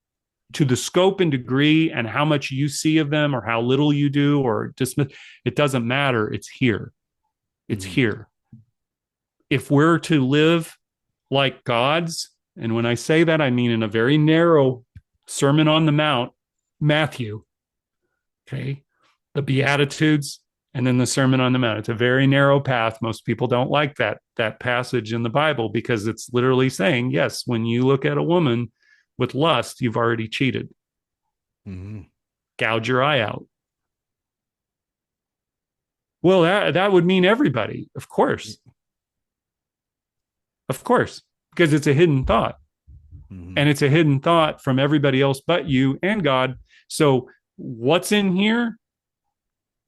To the scope and degree and how much you see of them or how little you do or dismiss, it doesn't matter. It's here. It's here. If we're to live like gods, and when I say that, I mean in a very narrow Sermon on the Mount, Matthew, okay, the Beatitudes, and then the Sermon on the Mount. It's a very narrow path. Most people don't like that passage in the Bible, because it's literally saying, yes, when you look at a woman with lust, you've already cheated. Mm-hmm. Gouge your eye out. Well, that would mean everybody, of course. Of course, because it's a hidden thought. Mm-hmm. And it's a hidden thought from everybody else but you and God. So what's in here?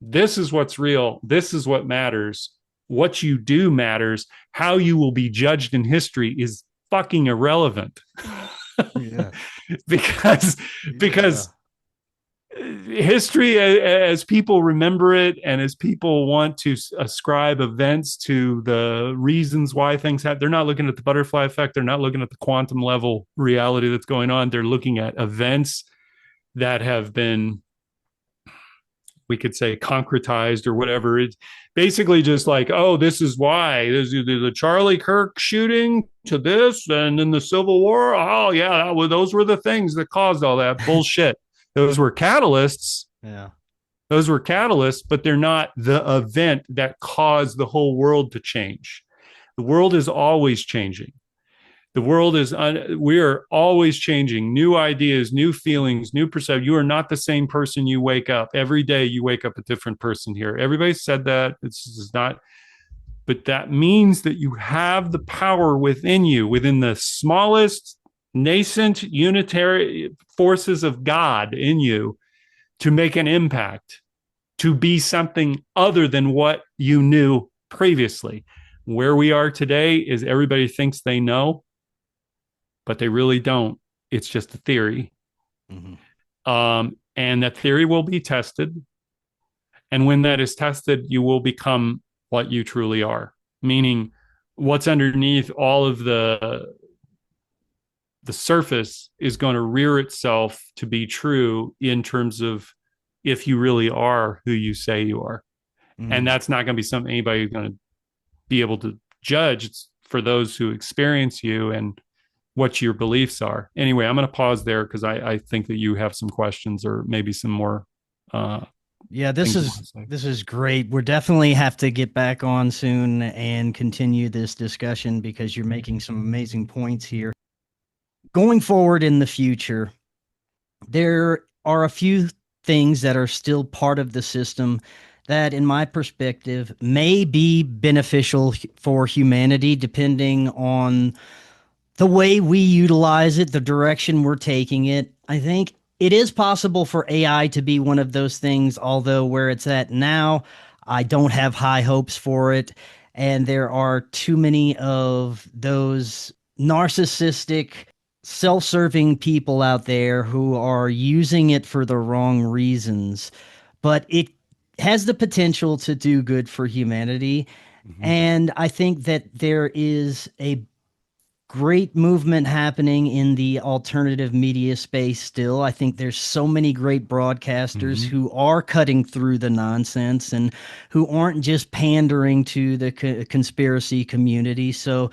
This is what's real. This is what matters. What you do matters. How you will be judged in history is fucking irrelevant. Yeah. because history, as people remember it, and as people want to ascribe events to the reasons why things happen, they're not looking at the butterfly effect. They're not looking at the quantum level reality that's going on. They're looking at events that have been, we could say, concretized or whatever. It's basically just like, oh, this is why. There's the Charlie Kirk shooting to this, and then the Civil War. Oh, yeah, those were the things that caused all that bullshit. Those were catalysts. Yeah. Those were catalysts, but they're not the event that caused the whole world to change. The world is always changing. The world is, we are always changing. New ideas, new feelings, new perception. You are not the same person you wake up. Every day you wake up a different person here. Everybody said that. It's not, but that means that you have the power within you, within the smallest nascent unitary forces of God in you, to make an impact, to be something other than what you knew previously. Where we are today is everybody thinks they know, but they really don't. It's just a theory. Mm-hmm. And that theory will be tested. And when that is tested, you will become what you truly are, meaning what's underneath all of the surface is going to rear itself to be true in terms of if you really are who you say you are. And that's not going to be something anybody's going to be able to judge. It's for those who experience you and what your beliefs are. Anyway, I'm going to pause there because I think that you have some questions or maybe some more. Yeah, this is great. We're definitely have to get back on soon and continue this discussion because you're making some amazing points here. Going forward in the future, there are a few things that are still part of the system that, in my perspective, may be beneficial for humanity, depending on the way we utilize it, the direction we're taking it. I think it is possible for AI to be one of those things, although where it's at now, I don't have high hopes for it. And there are too many of those narcissistic, self-serving people out there who are using it for the wrong reasons. But it has the potential to do good for humanity. And I think that there is a great movement happening in the alternative media space still. I think there's so many great broadcasters who are cutting through the nonsense and who aren't just pandering to the conspiracy community. So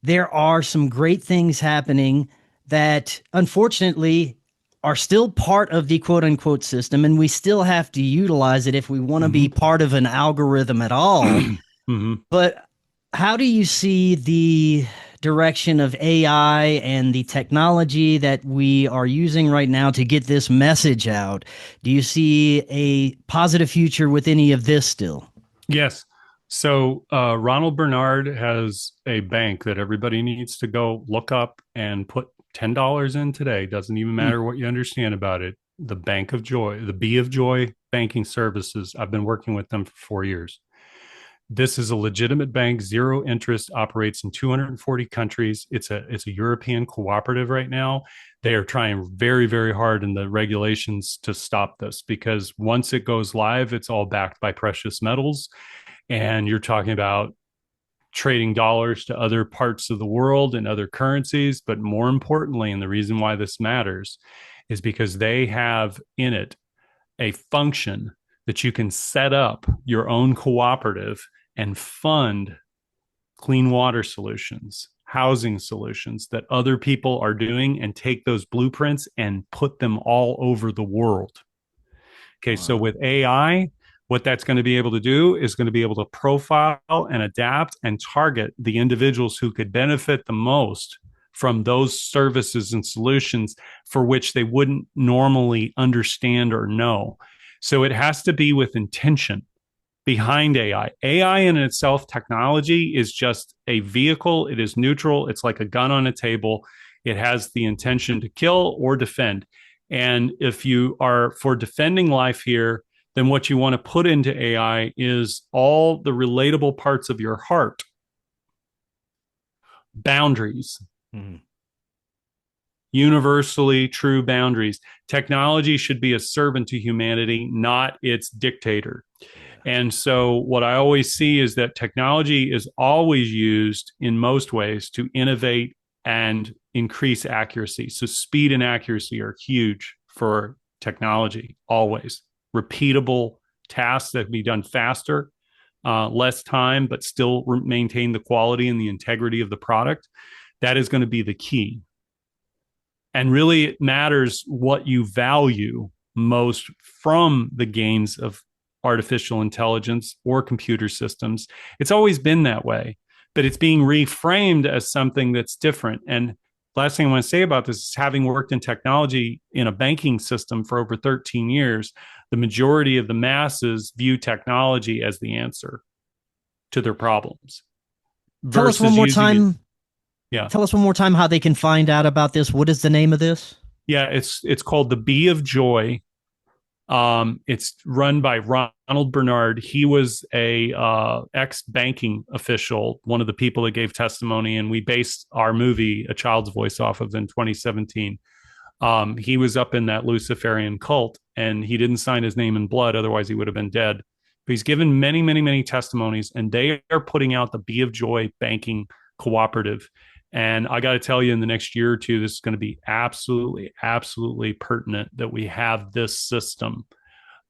there are some great things happening that unfortunately are still part of the quote unquote system, and we still have to utilize it if we want to be part of an algorithm at all. But how do you see the direction of AI and the technology that we are using right now to get this message out? Do you see a positive future with any of this still? Yes. So Ronald Bernard has a bank that everybody needs to go look up and put $10 in today. Doesn't even matter what you understand about it. The Bank of Joy, the B of Joy Banking Services. I've been working with them for 4 years. This is a legitimate bank, zero interest, operates in 240 countries. It's a European cooperative right now. They are trying very, very hard in the regulations to stop this because once it goes live, it's all backed by precious metals. And you're talking about trading dollars to other parts of the world and other currencies. But more importantly, and the reason why this matters is because they have in it a function that you can set up your own cooperative and fund clean water solutions, housing solutions that other people are doing and take those blueprints and put them all over the world. Okay, wow. So with AI, what that's going to be able to do is going to be able to profile and adapt and target the individuals who could benefit the most from those services and solutions for which they wouldn't normally understand or know. So it has to be with intention behind AI. AI in itself, technology is just a vehicle. It is neutral. It's like a gun on a table. It has the intention to kill or defend. And if you are for defending life here, then what you want to put into AI is all the relatable parts of your heart. Boundaries. Universally true boundaries. Technology should be a servant to humanity, not its dictator. And so what I always see is that technology is always used in most ways to innovate and increase accuracy. So speed and accuracy are huge for technology, always. Repeatable tasks that can be done faster, less time, but still maintain the quality and the integrity of the product. That is going to be the key. And really, it matters what you value most from the gains of artificial intelligence or computer systems. It's always been that way, but it's being reframed as something that's different. And last thing I want to say about this is having worked in technology in a banking system for over 13 years, the majority of the masses view technology as the answer to their problems. Tell us one more time. Tell us one more time how they can find out about this. What is the name of this? Yeah, it's called the B of Joy. It's run by Ronald Bernard. He was a ex-banking official, one of the people that gave testimony, and we based our movie A Child's Voice off of in 2017. He was up in that Luciferian cult, and he didn't sign his name in blood. Otherwise, he would have been dead. But he's given many, many, many testimonies, and they are putting out the Be of Joy Banking Cooperative. And I got to tell you, in the next year or two, this is going to be absolutely, absolutely pertinent that we have this system.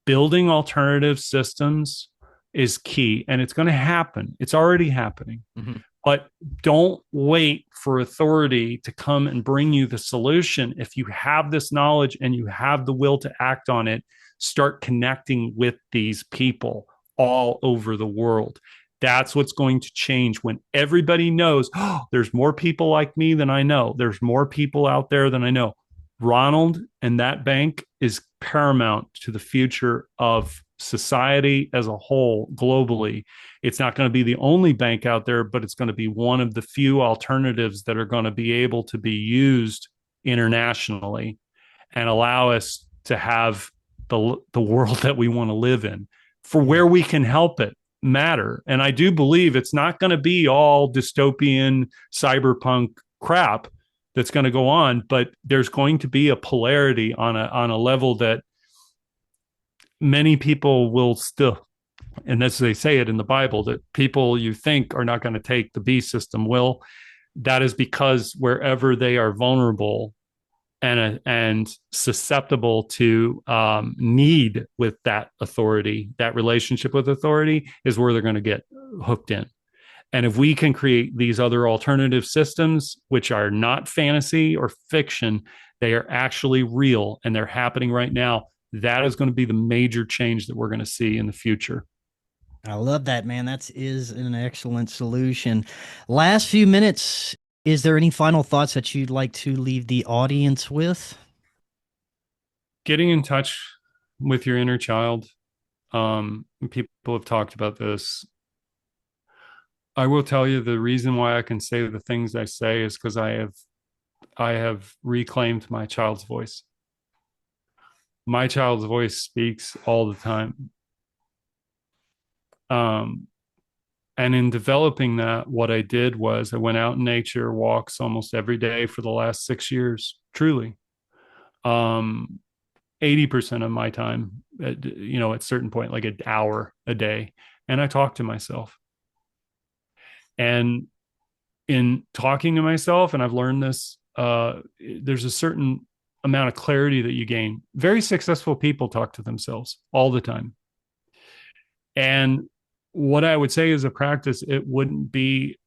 Building alternative systems is key, and it's going to happen. It's already happening. Mm-hmm. But don't wait for authority to come and bring you the solution. If you have this knowledge and you have the will to act on it, start connecting with these people all over the world. That's what's going to change when everybody knows, oh, there's more people like me than I know. There's more people out there than I know. Ronald and that bank is paramount to the future of society as a whole globally. It's not going to be the only bank out there, but it's going to be one of the few alternatives that are going to be able to be used internationally and allow us to have the world that we want to live in, for where we can help it matter. And I do believe it's not going to be all dystopian cyberpunk crap that's going to go on, but there's going to be a polarity on a level that many people will still, and as they say it in the Bible, that people you think are not going to take the beast system will. That is because wherever they are vulnerable and susceptible to need with that authority, that relationship with authority, is where they're going to get hooked in. And if we can create these other alternative systems, which are not fantasy or fiction, they are actually real and they're happening right now, that is going to be the major change that we're going to see in the future. I love that, man. That is an excellent solution. Last few minutes, is there any final thoughts that you'd like to leave the audience with? Getting in touch with your inner child. People have talked about this. I will tell you, the reason why I can say the things I say is because I have reclaimed my child's voice. My child's voice speaks all the time. And in developing that, what I did was I went out in nature, walks almost every day for the last 6 years, truly. 80% of my time, at a certain point, like an hour a day. And I talked to myself. And in talking to myself, and I've learned this, there's a certain amount of clarity that you gain. Very successful people talk to themselves all the time. And what I would say is a practice, it wouldn't be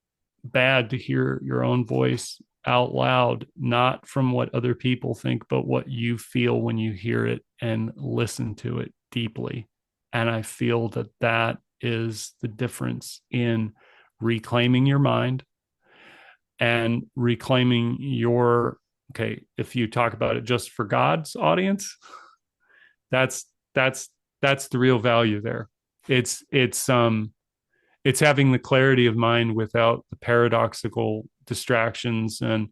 bad to hear your own voice out loud, not from what other people think, but what you feel when you hear it, and listen to it deeply. And I feel that that is the difference in reclaiming your mind and reclaiming your, okay, if you talk about it just for God's audience, that's the real value there. It's having the clarity of mind without the paradoxical distractions, and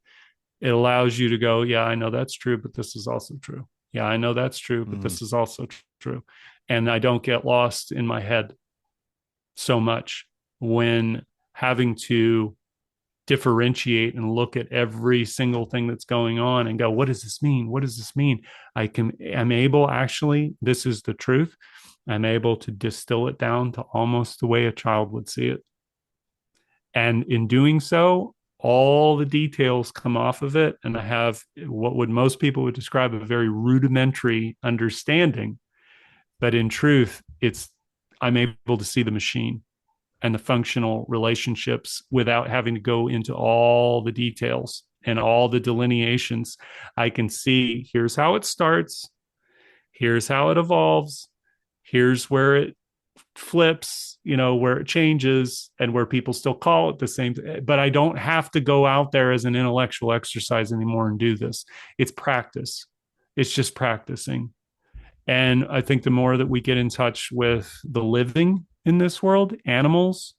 it allows you to go, yeah, I know that's true, but this is also true. Yeah, I know that's true, but this is also true. And I don't get lost in my head so much when having to differentiate and look at every single thing that's going on and go, what does this mean? What does this mean? I'm able, actually, this is the truth. I'm able to distill it down to almost the way a child would see it. And in doing so, all the details come off of it. And I have what would most people would describe a very rudimentary understanding. But in truth, I'm able to see the machine and the functional relationships without having to go into all the details and all the delineations. I can see, here's how it starts, here's how it evolves, here's where it flips, where it changes, and where people still call it the same. But I don't have to go out there as an intellectual exercise anymore and do this. It's practice. It's just practicing. And I think the more that we get in touch with the living in this world, animals,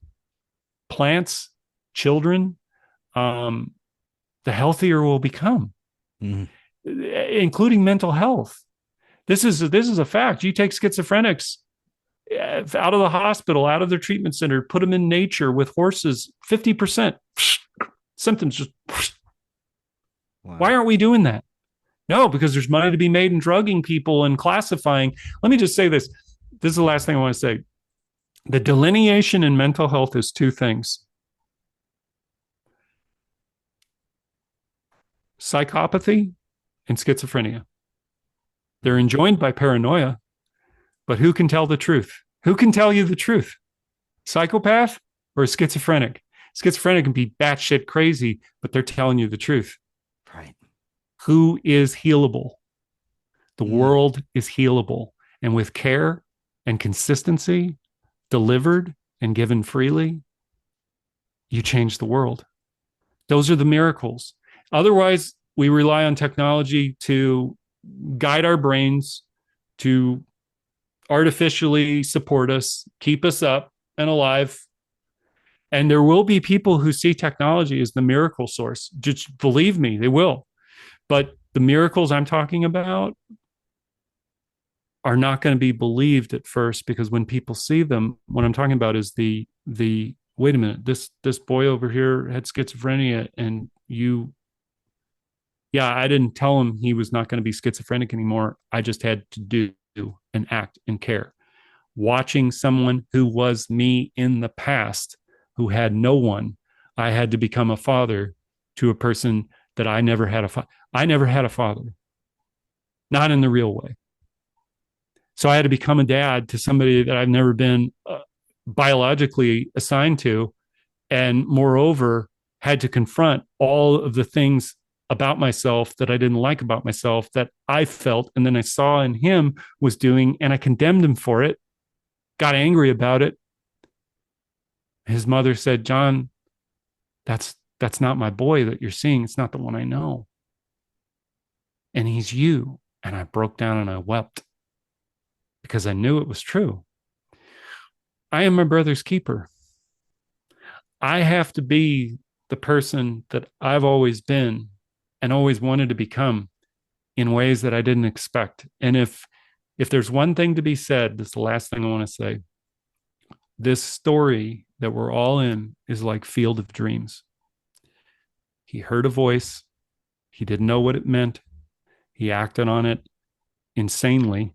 plants, children, the healthier we'll become, including mental health. This is a fact. You take schizophrenics out of the hospital, out of their treatment center, put them in nature with horses, 50% symptoms just. Wow. Why aren't we doing that? No, because there's money to be made in drugging people and classifying. Let me just say this. This is the last thing I want to say. The delineation in mental health is two things: psychopathy and schizophrenia. They're enjoined by paranoia, but who can tell the truth? Who can tell you the truth? Psychopath or schizophrenic? Schizophrenic can be batshit crazy, but they're telling you the truth. Right. Who is healable? The world is healable. And with care and consistency, delivered and given freely, you change the world. Those are the miracles. Otherwise, we rely on technology to guide our brains, to artificially support us, keep us up and alive. And there will be people who see technology as the miracle source. Just believe me, they will. But the miracles I'm talking about are not going to be believed at first, because when people see them, what I'm talking about is the wait a minute, this boy over here had schizophrenia, and I didn't tell him he was not going to be schizophrenic anymore. I just had to do and act and care. Watching someone who was me in the past, who had no one, I had to become a father to a person that I never had I never had a father, not in the real way. So I had to become a dad to somebody that I've never been biologically assigned to, and moreover, had to confront all of the things about myself that I didn't like about myself, that I felt and then I saw in him was doing, and I condemned him for it, got angry about it. His mother said, "John, that's not my boy that you're seeing. It's not the one I know. And he's you." And I broke down and I wept, because I knew it was true. I am my brother's keeper. I have to be the person that I've always been and always wanted to become, in ways that I didn't expect. And if there's one thing to be said, this is the last thing I want to say. This story that we're all in is like Field of Dreams. He heard a voice. He didn't know what it meant. He acted on it insanely.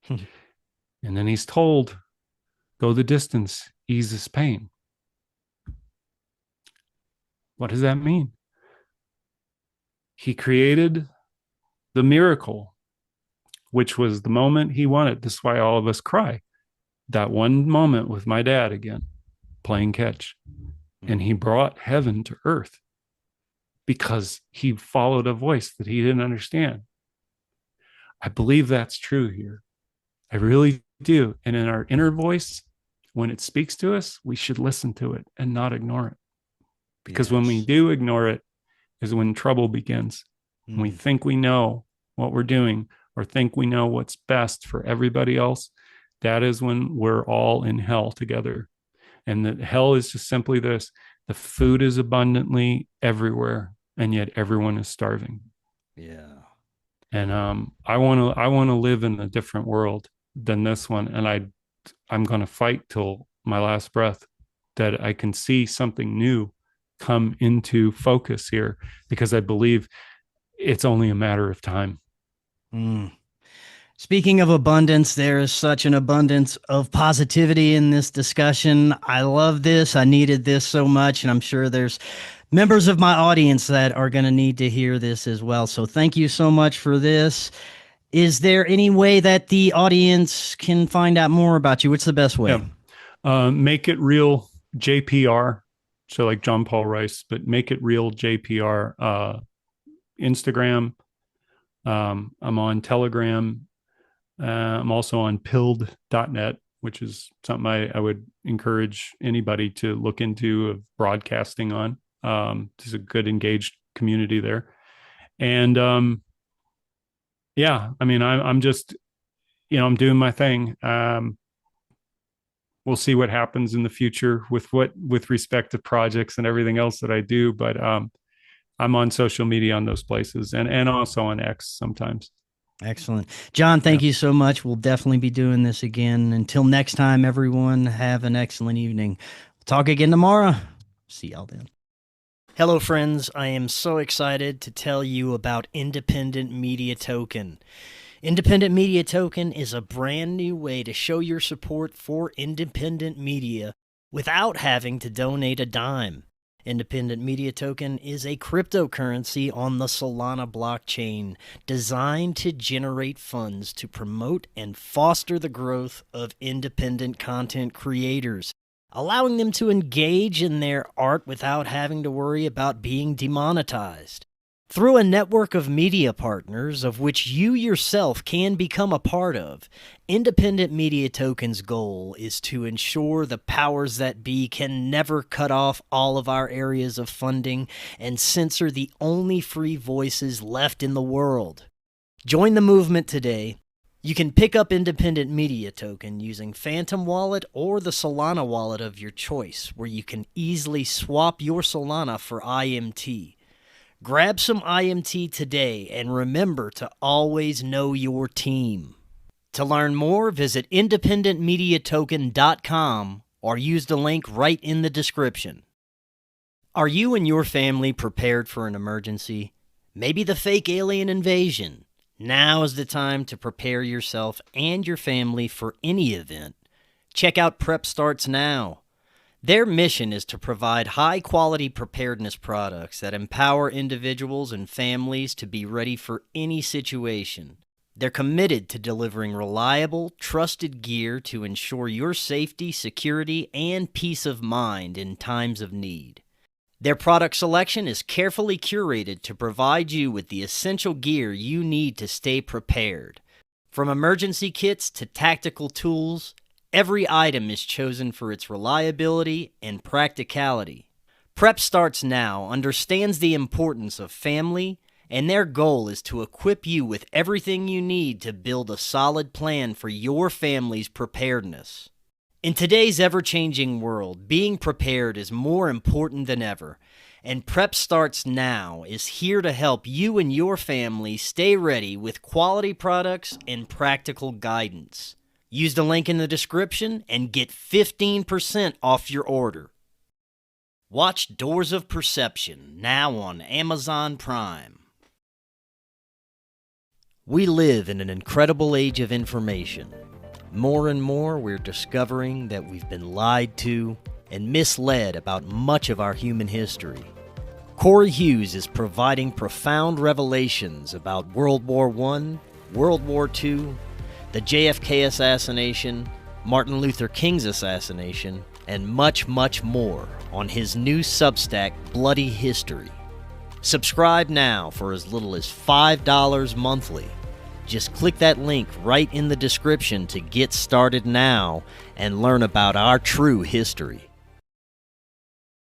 And then he's told, go the distance, ease this pain. What does that mean? He created the miracle, which was the moment he wanted. This is why all of us cry. That one moment with my dad again, playing catch. And he brought heaven to earth because he followed a voice that he didn't understand. I believe that's true here. I really do. And in our inner voice, when it speaks to us, we should listen to it and not ignore it. Because when we do ignore it is when trouble begins. When we think we know what we're doing, or think we know what's best for everybody else, that is when we're all in hell together. And that hell is just simply this: the food is abundantly everywhere, and yet everyone is starving. Yeah. And I want to live in a different world than this one, and I'm going to fight till my last breath that I can see something new come into focus here, because I believe it's only a matter of time. Speaking of abundance, there is such an abundance of positivity in this discussion. I love this. I needed this so much, and I'm sure there's members of my audience that are going to need to hear this as well. So thank you so much for this. Is there any way that the audience can find out more about you? What's the best way? Yeah. Make It Real JPR. So like John Paul Rice, but Make It Real JPR. Instagram. I'm on Telegram. I'm also on pilled.net, which is something I would encourage anybody to look into, of broadcasting on. There's a good engaged community there. And I mean, I'm just, I'm doing my thing. We'll see what happens in the future with respect to projects and everything else that I do. But I'm on social media on those places, and also on X sometimes. Excellent. John, thank you so much. We'll definitely be doing this again. Until next time, everyone, have an excellent evening. We'll talk again tomorrow. See y'all then. Hello friends, I am so excited to tell you about Independent Media Token. Independent Media Token is a brand new way to show your support for independent media without having to donate a dime. Independent Media Token is a cryptocurrency on the Solana blockchain designed to generate funds to promote and foster the growth of independent content creators, allowing them to engage in their art without having to worry about being demonetized. Through a network of media partners, of which you yourself can become a part of, Independent Media Token's goal is to ensure the powers that be can never cut off all of our areas of funding and censor the only free voices left in the world. Join the movement today. You can pick up Independent Media Token using Phantom Wallet or the Solana wallet of your choice, where you can easily swap your Solana for IMT. Grab some IMT today and remember to always know your team. To learn more, visit independentmediatoken.com or use the link right in the description. Are you and your family prepared for an emergency? Maybe the fake alien invasion? Now is the time to prepare yourself and your family for any event. Check out Prep Starts Now. Their mission is to provide high-quality preparedness products that empower individuals and families to be ready for any situation. They're committed to delivering reliable, trusted gear to ensure your safety, security, and peace of mind in times of need. Their product selection is carefully curated to provide you with the essential gear you need to stay prepared. From emergency kits to tactical tools, every item is chosen for its reliability and practicality. Prep Starts Now understands the importance of family, and their goal is to equip you with everything you need to build a solid plan for your family's preparedness. In today's ever-changing world, being prepared is more important than ever, and Prep Starts Now is here to help you and your family stay ready with quality products and practical guidance. Use the link in the description and get 15% off your order. Watch Doors of Perception now on Amazon Prime. We live in an incredible age of information. More and more, we're discovering that we've been lied to and misled about much of our human history. Cory Hughes is providing profound revelations about World War I, World War II, the JFK assassination, Martin Luther King's assassination, and much, much more on his new Substack, Bloody History. Subscribe now for as little as $5 monthly. Just click that link right in the description to get started now and learn about our true history.